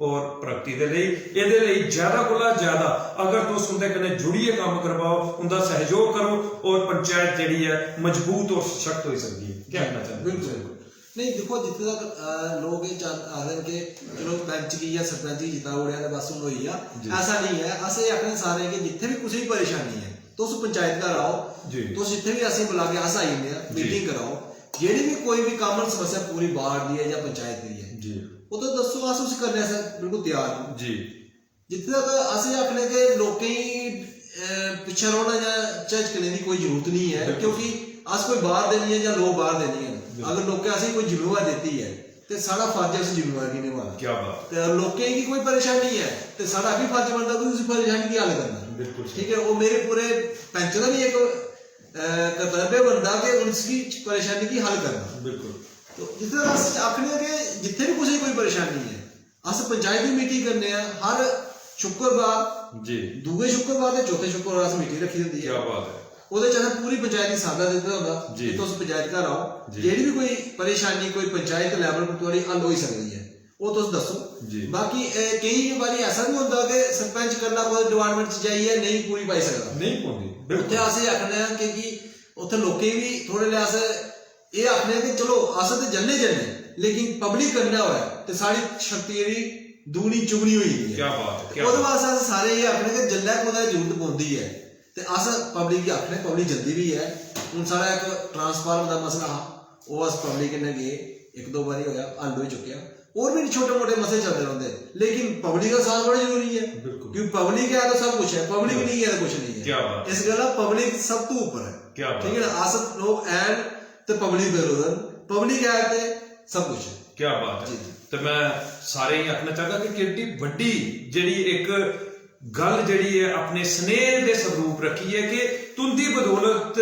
और प्रगति दे लई इहदे लई ज्यादा कोला ज्यादा अगर तुस उंदे कन्ने जुड़िए काम करवाओ उनका सहयोग करो और पंचायत जेड़ी है मजबूत और सशक्त हो सकती है क्या कहना चाहते बिल्कुल नहीं देखो जितने तक लोग ये आखते कि चलो पंच की या सरपंच की जितना उड़िया तो बस हुन होई आ ऐसा नहीं है अस आखने सारे कि जिथे भी कुछ भी परेशानी है तो उस पंचायत घर आओ तो जिथे भी असें बुला के अस आई जन्ने मीटिंग कराओ जेड़ी भी कोई भी कॉमन समस्या पूरी वार्ड दी है या पंचायत दी है जी वो तो दसो अस उस करने से बिल्कुल तैयार हैं जी जिथे तक असें आखने कि लोकें पिछे रौहना या झिझकने की कोई जरूरत नहीं है क्योंकि अस कोई बाहर दे नहीं है या लोग बाहर दे नहीं है अगर लोकें असें कोई जिम्मेवारी देती है तो सारा फर्ज है उस जिम्मेवारी निभाना क्या बात तो लोकें की कोई परेशानी है तो सारा भी फर्ज बनता है उस परेशानी की हल करना बिल्कुल ठीक है वो मेरे पूरे पंच का भी एक कर्तव्य बनता कि उसकी परेशानी की हल करना बिल्कुल तो जिथे अस आखने कि जिथे भी कुछ कोई परेशानी है अस पंचायत की मीटिंग करने हर शुक्रवार जी दूसरे शुक्रवार ते चौथे शुक्रवार अस मीटिंग रखी होंदी है क्या बात है ਉਹਦੇ ਚ ਅਸੀਂ ਪੂਰੀ ਪੰਚਾਇਤ ਦੀ ਸਾਦਾ ਦਿੱਤਾ ਹੁੰਦਾ ਕਿ ਤੁਸੀਂ ਪੰਚਾਇਤ ਘਰ ਆਓ ਜਿਹੜੀ ਵੀ ਕੋਈ ਪਰੇਸ਼ਾਨੀ ਕੋਈ ਪੰਚਾਇਤ ਲੈਵਲ ਤੇ ਤੁਹਾਡੀ ਹੱਲ ਹੋਈ ਸਕਦੀ ਹੈ ਉਹ ਤੁਸੀਂ ਦੱਸੋ ਬਾਕੀ ਕਈ ਵਾਰੀ ਐਸਾ ਵੀ ਹੁੰਦਾ ਕਿ ਸਰਪੰਚ ਕਰਨਾ ਕੋਈ ਡਿਪਾਰਟਮੈਂਟ ਚ ਜਾਈਏ ਨਹੀਂ ਪੂਰੀ ਪਾਈ ਸਕਦਾ ਨਹੀਂ ਪੂਰੀ ਉੱਥੇ ਅਸੀਂ ਆਖਦੇ ਆ ਕਿ ਉੱਥੇ ਲੋਕੀ ਵੀ ਥੋੜੇ ਲਿਆ ਅਸ ਇਹ ਆਖਦੇ ਕਿ ਚਲੋ ਅਸ ਤੇ ਜੰਨੇ ਲੇਕਿਨ ਪਬਲਿਕ ਕਰਨਾ ਹੋਇਆ ਤੇ ਸਾਡੀ ਸ਼ਕਤੀ ਜਿਹੜੀ ਦੁਗਣੀ ਚੁਗਣੀ ਹੋਈ ਹੈ ਕੀ ਬਾਤ ਹੈ ਉਹਦੇ ਵਾਸਤੇ ਸਾਰੇ ਇਹ ਆਖਦੇ ਕਿ ਜੱਲਾ ਕੋਦਾ ਜ਼ਰੂਰਤ ਪਉਂਦੀ ਹੈ ਤੇ ਅਸ ਪਬਲਿਕ की आखने पब्लिक जल्दी भी है हूँ सारा एक ट्रांसफार्म का मसला हा वो अस पब्लिक ने गए एक दो बारी होया हल हो चुके हैं, और भी छोटे मोटे मसले चलते रहते हैं, लेकिन पब्लिक का साथ बड़ा जरूरी है, क्योंकि पब्लिक है तो सब कुछ है, पब्लिक नहीं है तो कुछ नहीं है। क्या बात, इस गल पब्लिक सब तो ऊपर है। क्या बात, ठीक है ना, आसत लोग एंड ते पब्लिक बेरोजन, पब्लिक है ते सब कुछ है। क्या बात है। तो मैं सारे ही आखना चाहता कि कितनी बड़ी जिहड़ी एक गल जिहड़ी है अपने स्नेह दे स्वरूप रखी है कि तुंदी बदौलत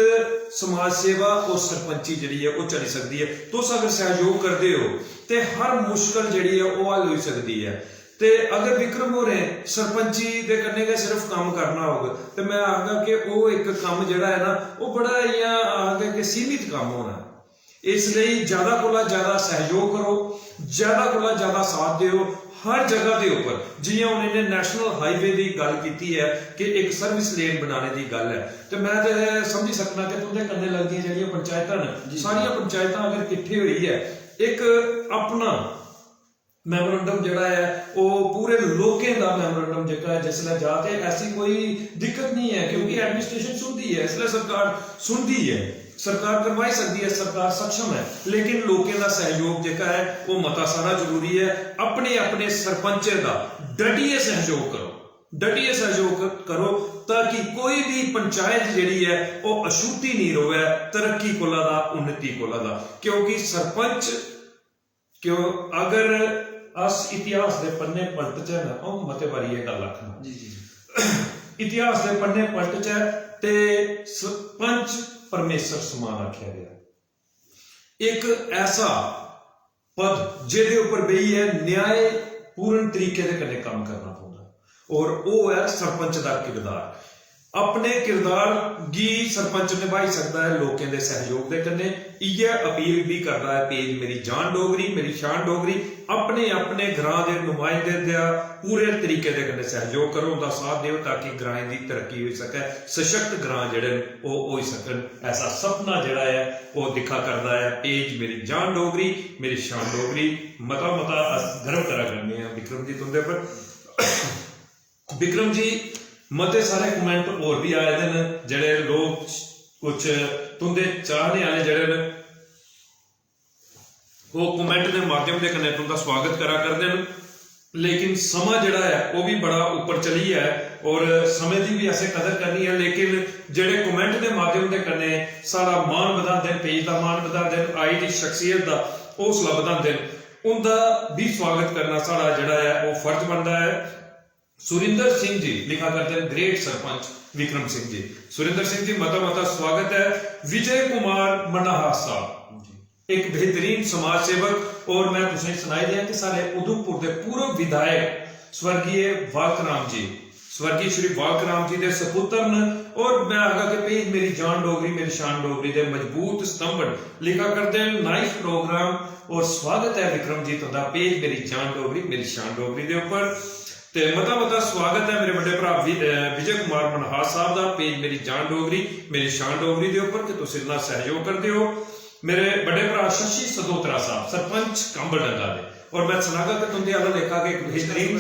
समाज सेवा और सरपंची जिहड़ी है वो चली सकती है। तुस अगर सहयोग करते हो तो हर मुश्किल जिहड़ी है वो हल हो सकती है। ते अगर विक्रम होरे सरपंची दे कन्नै गै सिर्फ काम करना होगा तो मैं आखगा कि वो एक काम जिहड़ा है ना वो बड़ा इ'यां आखगा कि सीमित काम होना। इसलिए ज्यादा कोला ज्यादा सहयोग करो, ज्यादा कोला ज्यादा साथ दिओ हर जगह के ऊपर। जियां हुण इन्हें नैशनल हाईवे की गल की है कि एक सर्विस लेन बनाने की गल है, तो मैं तो समझी सकना कि तुंदे कन्ने लगदियां जेहड़ियां पंचायतां ने सारियां पंचायतां अगर किट्ठे होई है एक अपना मैमोरेंडम जिहड़ा है वो पूरे लोकें दा मैमोरेंडम जिहड़ा है जिसलै जाते ऐसी कोई दिक्कत नहीं है, क्योंकि एडमिनिस्ट्रेशन सुनती है, इसलिए सरकार सुनती है, सरकार करवाई सकती है, सरकार सक्षम है, लेकिन लोकें दा सहयोग जिहड़ा है वो मता सारा जरूरी है। अपने अपने सरपंचें दा डटिए सहयोग करो, डटिए सहयोग करो ताकि कोई भी पंचायत जिहड़ी है वो अछूती नहीं रोवे तरक्की कोला दा उन्नति कोला दा। क्योंकि सरपंच क्यों अगर अस इतिहास दे पन्ने पलट च ना मते बारी ये गल आखना जी जी इतिहास दे पन्ने पलट च ते सरपंच परमेश्वर समान आख्या गया। एक ऐसा पद जिहदे उपर बेही है न्याय पूर्ण तरीके दे कन्नै काम करना पौंदा और वो है सरपंच दा किरदार। अपने किरदार गी सरपंच निभाई सकता है लोकें दे सहयोग दे कन्नै। इ'यै अपील भी करदा है पेज मेरी जान डोगरी मेरी शान डोगरी, अपने अपने ग्रां दे नुमाइंदे दा पूरे तरीके दे कन्नै सहयोग करो, उनका साथ देओ ताकि ग्रां दी तरक्की हो सके, सशक्त ग्रां जेहड़े वो होई सकन। ऐसा सपना जिहड़ा है वो दिखा करदा है पेज मेरी जान डोगरी मेरी शान डोगरी। मता मता अस गर्व करा करने हैं विक्रम जी तुंदे पर। विक्रम जी मते सारे कमेंट और भी आए दे न जेहड़े लोग कुछ तुंदे चाहने वाले जेहड़े न वो कमेंट के माध्यम के कन्नै तुंदा स्वागत करा करदे न, लेकिन समा जिहड़ा है वो भी बड़ा ऊपर चली है और समय की भी असें कदर करनी है। लेकिन जेहड़े कमेंट के माध्यम के कन्नै सारा मान बधांदे, पेज का मान बधांदे, आई दी शख्सियत का हौसला बधांदे, उनका भी स्वागत करना साड़ा जिहड़ा है वो फर्ज बनता है। सुरिंदर सिंह जी लिखा करते हैं ग्रेट सरपंच विक्रम सिंह जी। सुरिंदर सिंह जी मता मता स्वागत है। विजय कुमार मनाहा साहब एक बेहतरीन समाज सेवक और मैं तुसें सुनाई दिया कि सारे उधमपुर के पूर्व विधायक स्वर्गीय वालकराम जी, स्वर्गीय श्री वालकराम जी के सपुत्र न और मैं आगा के पेज मेरी जान डोगरी मेरी शान डोगरी के मजबूत स्तंभ लिखा करते हैं। नाइस प्रोग्राम और स्वागत है विक्रम जी तुहाडा पेज मेरी जान डोगरी मेरी शान डोगरी के उपर। ते मता मता स्वागत है मेरे बड़े भरा विजय कुमार मनहास साहब का पेज मेरी जान डोगरी मेरी शान डोगरी के उपर कि तुसीं इन्ना सहयोग करते हो। मेरे बड़े भरा शशि सदोत्रा साहब सरपंच कांबड़डंगा दे, और मैं सुनागा कि तुंदे आला लेखा के एक बेहतरीन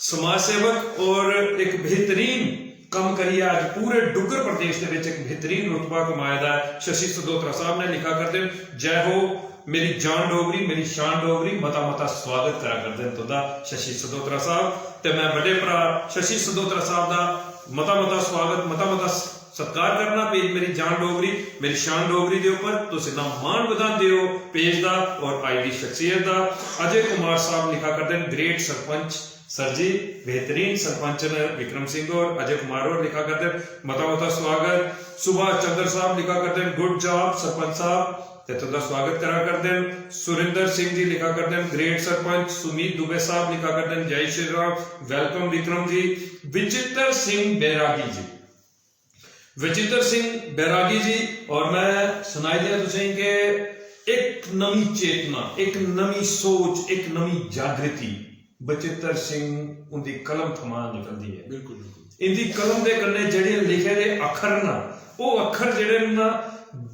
समाज सेवक और एक बेहतरीन काम करिए आज पूरे डुग्गर प्रदेश के एक बेहतरीन रुतबा कमाया दा है। शशि सदोत्रा साहब ने लिखा करते जय हो मेरी जान डोगरी मेरी शान डोगरी। मता मता स्वागत करा करते हैं तुहाडा शशि सदोत्रा साहब। ते मैं बड़े भरा शशि सदोत्रा साहब का मता मता स्वागत मता मता सत्कार करना पेज मेरी जान डोगरी मेरी शान डोगरी के उपर। तुसीं ना मान वधांदे हो पेज का और आई दी शख्सियत का। अजय कुमार साहब लिखा करते हैं ग्रेट सरपंच सर जी, बेहतरीन सरपंच ने विक्रम सिंह और अजय कुमार और लिखा करते हैं मता मता स्वागत। सुभाष चंद्र साहब लिखा करते हैं गुड जॉब सरपंच साहब ते तुहाडा स्वागत करा करते हैं। सुरिंदर सिंह जी लिखा करते हैं ग्रेट सरपंच। सुमीत दुबे साहब लिखा करते हैं जय श्री राम वेलकम विक्रम जी। विचित्र सिंह बैरागी जी, विचित्र सिंह बैरागी जी, और मैं सुनाई दिया तुसें कि एक नवी चेतना एक नवी सोच एक नवी जागृति बचित्र सिंह उनकी कलम थमा निकलती है। बिल्कुल बिल्कुल इनकी कलम के कन्ने जेहड़े लिखे दे अखर ना वो अखर जेहड़े ना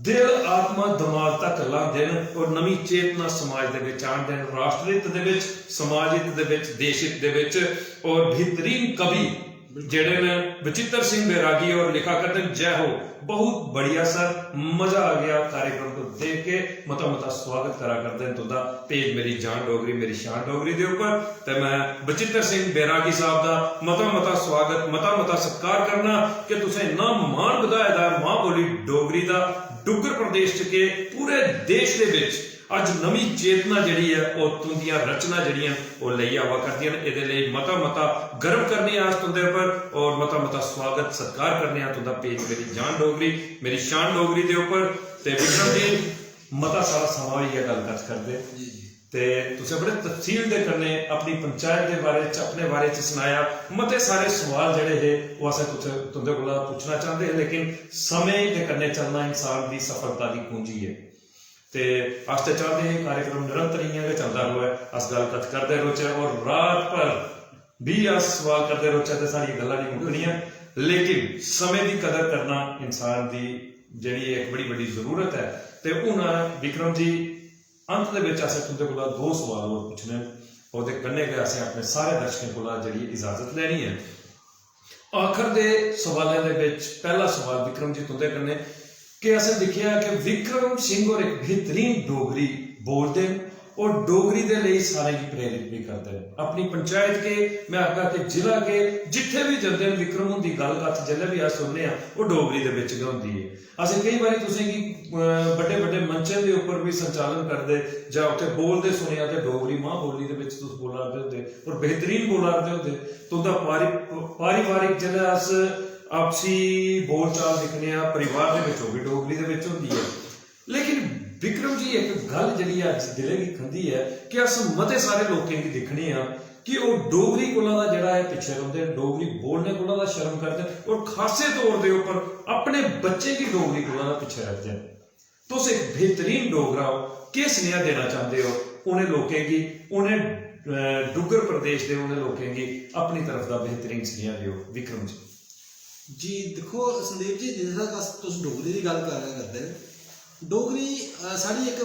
दिल आत्मा दिमाग तक लांदे न और नवी चेतना समाज दे विच आंदे न, राष्ट्र हित दे विच समाज हित दे विच देश हित दे विच। और बेहतरीन कवि जेड़े ने बचित्र सिंह बैरागी और लिखा करते जय हो। बहुत बढ़िया सर, मजा आ गया कार्यक्रम को देख के। मता मता स्वागत करा करते हैं तुदा पेज मेरी जान डोगरी मेरी शान डोगरी दे ऊपर। ते मैं बचित्र सिंह बैरागी साहब दा मता मता स्वागत मता मता सत्कार करना कि तुसें इन्ना मान ਵਧਾਇਆ दा मां बोली डोगरी दा डुग्गर प्रदेश च के पूरे देश दे विच अज नवी चेतना जिहड़ी है वो तुंदियां रचना जिहड़ियां वो लई आवा करदियां ने। इहदे लई मता मता गर्व करने आस तुंदे पर और मता मता स्वागत सत्कार करने आ तुंदा पेज मेरी जान डोगरी मेरी शान डोगरी दे ऊपर। ते विक्रम जी मता सारा समा होई गया गल करदे जी जी ते तुसें बड़े तफसील दे कन्नै अपनी पंचायत दे बारे च अपने बारे च सनाया। मते सारे सवाल जिहड़े हे वो असें तुंदे कोला पुछना चाहते हैं, लेकिन समय दे कन्नै चलना इंसान दी सफलता दी कुंजी है। ते अस ते चाहते हैं कार्यक्रम निरंतर इयां गै चलदा रहे, अस गल करदे रोचे और रात भर भी अस सवाल करदे रोचे ते साडी गल्लां नहीं मुकणियां। लेकिन समय दी कदर करना इंसान दी जिहड़ी एक बड़ी बड़ी जरूरत है। ते हुण विक्रम जी अंत दे विच असें तुंदे कोला दो सवाल होर पुछने, ओहदे कन्नै गै असें अपने सारे दर्शकों कोला जिहड़ी इजाजत लैनी है। आखिर दे सवालों दे विच पहला सवाल विक्रम जी तुंदे कन्नै कि असें दिखिया कि विक्रम सिंह और एक बेहतरीन डोगरी बोलते हैं और डोगरी दे लिए सारे की प्रेरित भी करते हैं। अपनी पंचायत के मैं आखा कि जिला के जिथे भी जाते हैं विक्रम उनकी गलबात जिले भी अस सुनने वो डोगरी दे विच गै हुंदी है। असें कई बार तुसें की बड़े बड़े मंचों के उपर भी संचालन करते जां उत्थे बोलते सुनिया तो डोगरी मां बोली दे विच तुस बोला रदे होंदे और बेहतरीन बोला रदे होंदे। तुंदा पारिवारिक जिहड़ा अस आपसी बोलचाल दिखने परिवार दे विच भी डोगरी दे विच हुंदी है। लेकिन विक्रम जी एक गल जिहड़ी अज दिले की खंदी है कि अस मते सारे लोगों की दिखने कि वो डोगरी कोला दा जिहड़ा है पिछे रहिंदे, डोगरी बोलने कोला दा शर्म करदे और खासे तौर दे उपर अपने बच्चे की डोगरी कोला दा पिछे रखदे हैं। तुस एक बेहतरीन डोगरा हो, क्या स्नेहा देना चाहते हो उन्हें लोगों की, उन्हें डुग्गर प्रदेश के उन्हें लोगों की अपनी तरफ का बेहतरीन स्नेहा दियो विक्रम जी। जी देखो संदीप जी, जिस तरह तुम डोगरी की गल कर रहे करते हैं, डोगरी साड़ी एक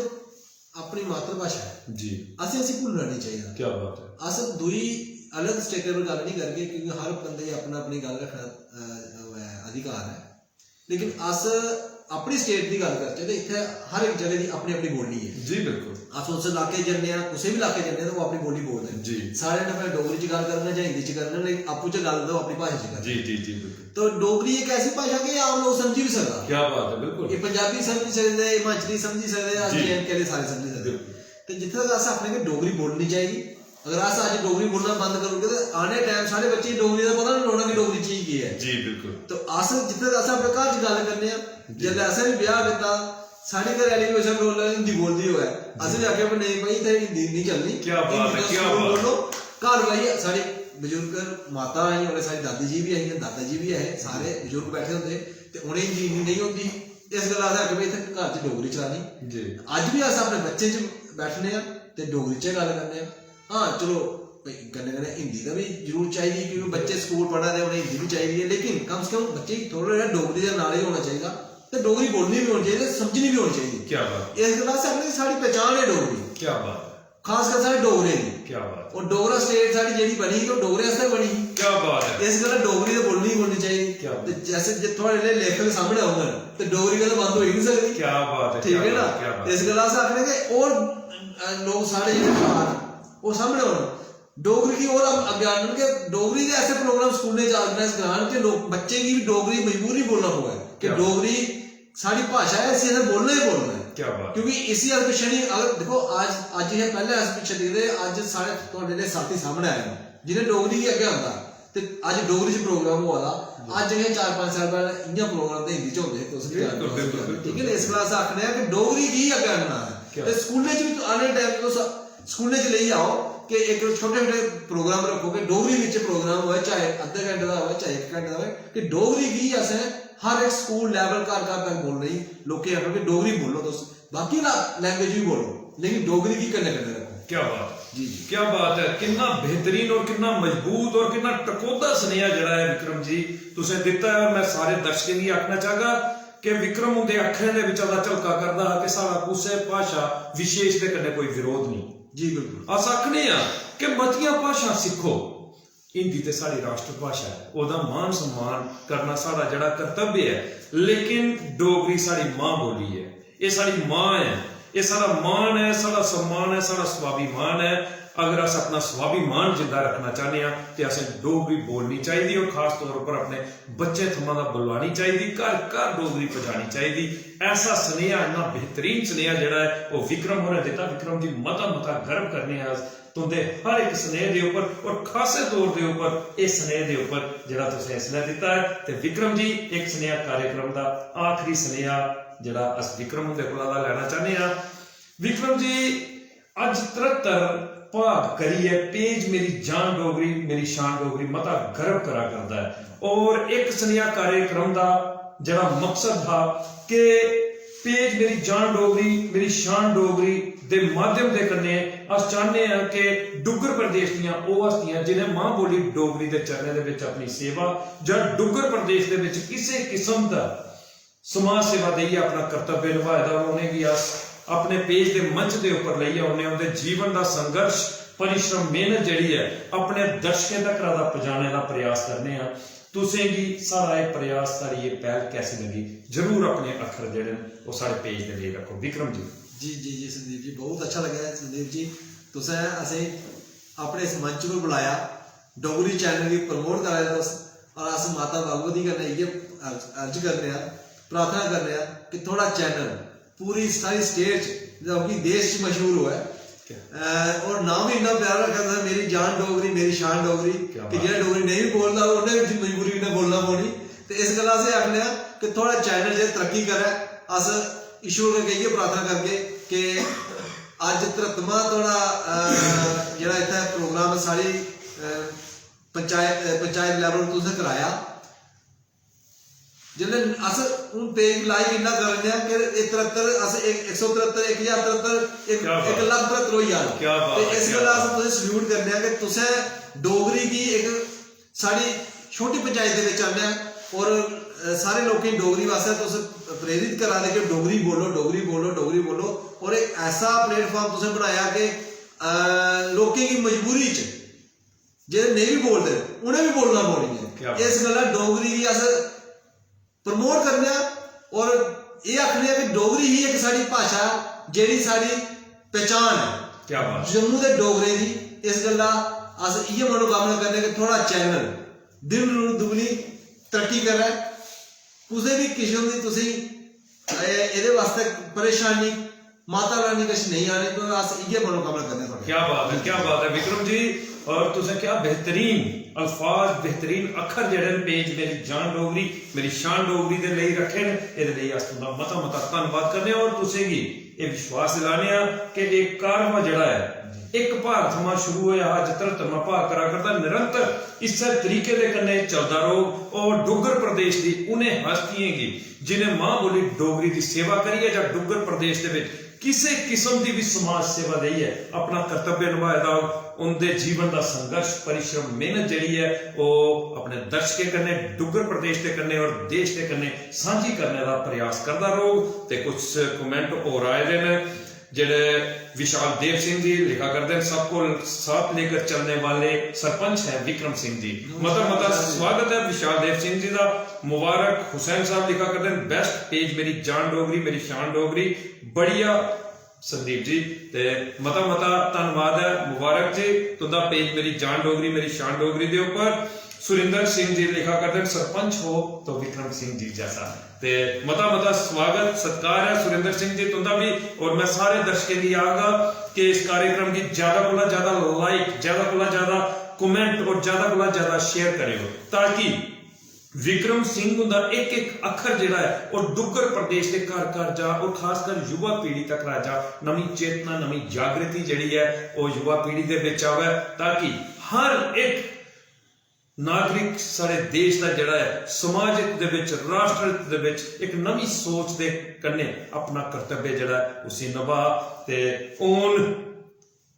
अपनी मातृभाषा है जी, असें भुलना नहीं चाहिए। क्या बात है। अस दुई अलग स्टेटें पर गल नहीं करके, क्योंकि हर बंदे अपना अपनी गल रखना अधिकार है। लेकिन अस अपनी स्टेट की गल करते तो इतने हर एक जगह की अपनी अपनी बोली है जी। बिल्कुल अस उस इलाके जन्ने किसी भी इलाके जन्ने तो वो अपनी बोली बोलते हैं जी। सारे ने पहले डोगरी च गल करना चाहे हिंदी च करना, लेकिन आपू च गल दो अपनी भाषा च जी जी जी बिल्कुल। तो डोगरी एक ऐसी भाषा कि आम लोग समझी भी सकता। क्या बात है। बिल्कुल ये पंजाबी समझी सकते, हिमाचली समझी सकते, जे सारे समझी सकते। तो जिथे तक अस आखने कि डोगरी बोलनी चाहिए, अगर अस अज डोगरी बोलना बंद करोगे तो आने टाइम सारे बच्चे डोगरी का पता नहीं होना कि डोगरी चीज की है जी। बिल्कुल तो अस जिथे अस अपने घर च गल करने जब असें भी ब्याह किया साढ़े घर वाली कोई सब हिंदी बोलती हो असें भी आख्या नहीं भाई इतने हिंदी नहीं चलनी, क्या बात है, क्या बोलो घर भाई। साढ़े बजुर्ग माता आई और सारी दादी जी भी आई, दादा जी भी आए, सारे बजुर्ग बैठे होंगे तो उन्हें हिंदी नहीं होती। इस गल आखिया भाई इतने घर च डोगरी चलानी जी। अज भी अस अपने बच्चे च बैठने तो डोगरी च गल करने। हाँ चलो कन्नै कन्नै हिंदी का भी जरूर चाहिए, क्योंकि बच्चे स्कूल पढ़ा रहे उन्हें हिंदी भी चाहिए, लेकिन कम से कम बच्चे थोड़ा जहा डोगरी का नॉलेज होना चाहिए तो डोगरी बोलनी भी होनी चाहिए, समझनी भी होनी चाहिए। क्या बात। इस गल्ला से अपनी साड़ी पहचान है डोगरी। क्या बात। खासकर साढ़े डोगरे की। क्या बात। और डोगरा स्टेट साड़ी जेह्ड़ी बनी तो डोगरे आस्तै बनी। क्या बात है। इस गल्ला डोगरी तो बोलनी ही बोलनी चाहिए। क्या बात। जैसे थोड़े लेखक सामने होंगे तो डोगरी गल बंद हो ही नहीं सकती। क्या बात है। ठीक है ना। इस गल्ला से आखने के और लोग साढ़े जेह्ड़े वो सामने होना डोगरी की और अग्गे आने के डोगरी के ऐसे प्रोग्राम स्कूलें ऑर्गेनाइज करान के लोग बच्चे की भी डोगरी मजबूरी बोलना होगा कि डोगरी साड़ी भाषा है, इसे बोलना ही बोलना है। क्या बात। क्योंकि इसी अस पिछे नहीं अगर देखो आज है पहले अस पिछे दिखते अज सारे थोड़े साथी सामने आए जिन्हें डोगरी की अग्गे आंदा ते अज डोगरी च प्रोग्राम हुआ था। अज जि'यां 4-5 साल पहले इ'यां प्रोग्राम तो हिंदी च होंदे तुस ठीक है। इस गल्ला आखने कि डोगरी की अग्गे आना है। स्कूलें च भी आने टाइम तुस स्कूलें च लेई आओ कि एक छोटे छोटे प्रोग्राम रखो कि डोगरी विच प्रोग्राम हो, चाहे अद्धे घंटे का हो चाहे 1 घंटे का हो, कि डोगरी की असें हर एक स्कूल लेवल घर तक बोल रही लोग आखो कि डोगरी बोलो तुस, बाकी लैंग्वेज भी बोलो लेकिन डोगरी की कन्नै कन्नै रखो। क्या बात जी जी। क्या बात है। कितना बेहतरीन और कितना मजबूत और कितना टकोदा स्नेहा जड़ा है विक्रम जी तुसें दिता है। और मैं सारे दर्शकों की आखना चाहगा कि विक्रम उनके अखरें दे विच झलका करदा कि साडा कुसै भाषा विशेष दे कन्नै कोई विरोध नहीं जी। बिल्कुल अस आखने कि मतियां भाषा सीखो हिंदी ते साड़ी राष्ट्र भाषा है, ओदा मान सम्मान करना साड़ा जड़ा कर्तव्य है। लेकिन डोगरी साड़ी मां बोली है, ये साड़ी मां है, ये साड़ा मान है, साड़ा सम्मान है, साड़ा स्वाभिमान है। अगर अस अपना स्वाभिमान जिंदा रखना चाहते हैं तो असें डोगरी बोलनी चाहिए और खास तौर पर अपने बच्चे थमां दा बुलवानी चाहिए, घर घर डोगरी पहुंचानी चाहिए। ऐसा स्नेहा, इन्ना बेहतरीन स्नेहा जिहड़ा है वो विक्रम होरें दिता। विक्रम जी मता मता गर्व करने अस तुंदे हर एक स्नेह के उपर और खासे तौर के उपर इस स्नेह के उपर जिहड़ा तुसीं इसलै दिता है। तो विक्रम जी एक स्नेहा कार्यक्रम का आखिरी स्नेहा जिहड़ा अस विक्रम हुंदे कोला लैना चाहते हैं। विक्रम जी अज 73 भाग करिए पेज मेरी जान डोगरी मेरी शान डोगरी मता गर्व करा करता है। और एक स्नेहा कार्यक्रम का जरा मकसद था कि पेज मेरी जान डोगरी मेरी शान डोगरी दे माध्यम दे कन्ने अस चाहते हैं कि डुग्गर प्रदेश दियां ओह हस्तियां जिन्हें मां बोली डोगरी दे चरणें दे विच अपनी सेवा जां डुग्गर प्रदेश दे विच किसी किस्म दा समाज सेवा देइए अपना कर्तव्य निभाया दा, उन्हें भी अस अपने पेज के मंच के उपर लईए उन्हें उनके जीवन का संघर्ष परिश्रम मेहनत जी है अपने दर्शकों तक पहुंचाने का प्रयास करने हैं। तुसें भी सारा ये प्रयास सारी ये पहल कैसी लगी, जरूर अपने अखर जेडे वो सारे पेज के लिए रखो। विक्रम जी जी जी जी संदीप जी बहुत अच्छा लगा है। संदीप जी तुसें असें अपने इस मंच पर बुलाया, डोगरी चैनल की प्रमोट करा तुस, और अस माता भगवती कन्नै इयै अर्ज करने प्रार्थना करने कि थोड़ा चैनल पूरी सारी स्टेट जो कि देश च मशहूर हुआ है। और नाम भी इन्ना प्यारा रखा था मेरी जान डोगरी मेरी शान डोगरी कि जेह्ड़ा डोगरी नहीं बोलता उन्हें भी मजबूरी ने बोलना पौनी। तो इस गल्ला असें आखने कि थोड़ा चैनल जे तरक्की करे, अस ईश्वर अग्गे इयै प्रार्थना करगे कि अज 73वां थोड़ा जेह्ड़ा इत्थै प्रोग्राम साढ़ी पंचायत लैवल पर तुसें कराया, जिसले अस हूं पेज लाइव इन्ना कर रहे हैं कि 73 अस 173 1073 1 लाख 73 होई जाना। ते इस गल्ला अस तुसें सल्यूट करने हैं कि तुसें डोगरी की एक साड़ी छोटी पंचायत दे विच आने और सारे लोगों डोगरी वास्ते तुस प्रेरित करा दे कि डोगरी बोलो डोगरी बोलो डोगरी बोलो। और एक ऐसा प्लेटफॉर्म तुसें बनाया कि लोगों की मजबूरी च जेह्ड़े नहीं भी बोलते उन्हें भी बोलना पौनी है। इस गल्ला डोगरी की अस प्रमोट करने और ये आखने कि डोगरी ही एक साड़ी भाषा जेह्ड़ी साड़ी पहचान है जम्मू के डोगरे की। इस गल्ला अस इयै मनोकामना करने कि थोड़ा चैनल दिन दुगनी तरक्की करे, कुसै भी किस्म की तुसी एह्दे वास्ते परेशानी माता रानी कश नहीं आने, तो अस इयै मनोकामना करने। क्या बात है विक्रम जी। और तुसें क्या बेहतरीन अल्फाज बेहतरीन अखर जेहड़े पेज मेरी जान डोगरी मेरी शान डोगरी दे लेई रखे ने, इहदे लेई अस तुंदा मता मता धन्नवाद करने और तुसें गी ये विश्वास दिलाने कि एक कारवां जेहड़ा है एक भाग थमां शुरू होया अज 73वां भाग करा करदा निरंतर इस तरीके दे कन्नै चलदा रहो। और डुग्गर प्रदेश दी उन्हें हस्तियां गी जिन्हें मां बोली डोगरी दी सेवा करिए जां डुग्गर प्रदेश दे विच किसी किस्म की भी समाज सेवा देइए अपना कर्तव्य निभाए दा, उनके जीवन का संघर्ष परिश्रम मेहनत जी है वो अपने दर्शकों कन्ने डुग्गर प्रदेश के कन्ने और देश के कन्ने साझी करने का प्रयास करता रहो। तो कुछ कमेंट और आए हैं जेडे विशाल देव सिंह जी लिखा करते हैं सबको साथ लेकर चलने वाले सरपंच हैं विक्रम सिंह जी। मता स्वागत है विशाल देव सिंह जी का। मुबारक हुसैन साहब लिखा करते हैं बेस्ट पेज मेरी जान डोगरी मेरी शान डोगरी बढ़िया संदीप जी। ते मता धन्यवाद है मुबारक जी तुंदा पेज मेरी जान डोगरी मेरी शान डोगरी दे ऊपर। सुरिंदर सिंह जी लिखा करते हैं सरपंच हो तो विक्रम सिंह जी जैसा। ते मता स्वागत सत्कार है सुरिंदर सिंह जी तुंदा भी। और मैं सारे दर्शकों की आगा कि इस कार्यक्रम की ज्यादा को ज्यादा लाइक ज्यादा को ज्यादा कमेंट और ज्यादा को ज्यादा शेयर करें ताकि विक्रम सिंह का एक एक अखर जिहड़ा है और डुग्गर प्रदेश के घर घर जा और खासकर युवा पीढ़ी तक रह जा नवी चेतना नवी जागृति जिहड़ी है वो युवा पीढ़ी दे विच आवे ताकि हर एक नागरिक सारे देश का जिहड़ा है समाज दे विच राष्ट्र दे विच एक नवी सोच दे कन्ने अपना कर्तव्य जिहड़ा है उसी निभा। ते हुण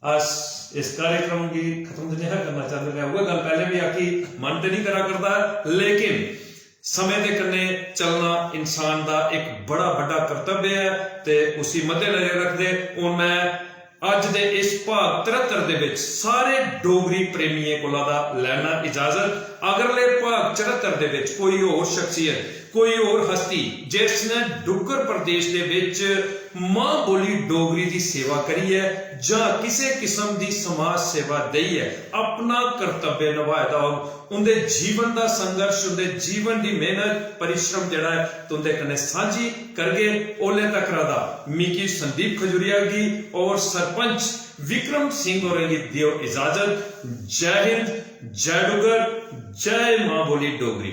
अस इस कार्यक्रम की खत्म नहीं करना चाहते हैं। वह गल पहले भी आखी मन तो नहीं करा करता लेकिन समय के कन्ने चलना इंसान का एक बड़ा कर्तव्य है। तो उसी मद्देनजर रखते हूँ मैं ਅੱਜ ਦੇ ਇਸ ਭਾਗ 73 ਦੇ ਵਿੱਚ ਸਾਰੇ ਡੋਗਰੀ ਪ੍ਰੇਮੀਆਂ ਕੋਲਾਂ ਦਾ ਲੈਣਾ ਇਜਾਜ਼ਤ। ਅਗਲੇ ਭਾਗ 74 ਦੇ ਵਿੱਚ ਕੋਈ ਹੋਰ ਸ਼ਖਸੀਅਤ, ਕੋਈ ਹੋਰ ਹਸਤੀ ਜਿਸ ਨੇ ਡੁੱਗਰ ਪ੍ਰਦੇਸ਼ ਦੇ ਵਿੱਚ ਮਾਂ ਬੋਲੀ ਡੋਗਰੀ ਦੀ ਸੇਵਾ ਕਰੀ ਹੈ ਜਾਂ ਕਿਸੇ ਕਿਸਮ ਦੀ ਸਮਾਜ ਸੇਵਾ ਦਈ ਹੈ, ਆਪਣਾ ਕਰਤੱਵ ਨਿਭਾਇਆ ਦਾ, ਉਹਦੇ ਜੀਵਨ ਦਾ ਸੰਘਰਸ਼, ਉਹਦੇ ਜੀਵਨ ਦੀ ਮਿਹਨਤ परिश्रम जड़ा है तुंदे कने साझी करगे। ओले तक राधा मिकी संदीप खजूरिया की और सरपंच विक्रम सिंह और दियो इजाजत। जय हिंद, जय डुगर, जय मां बोली डोगरी।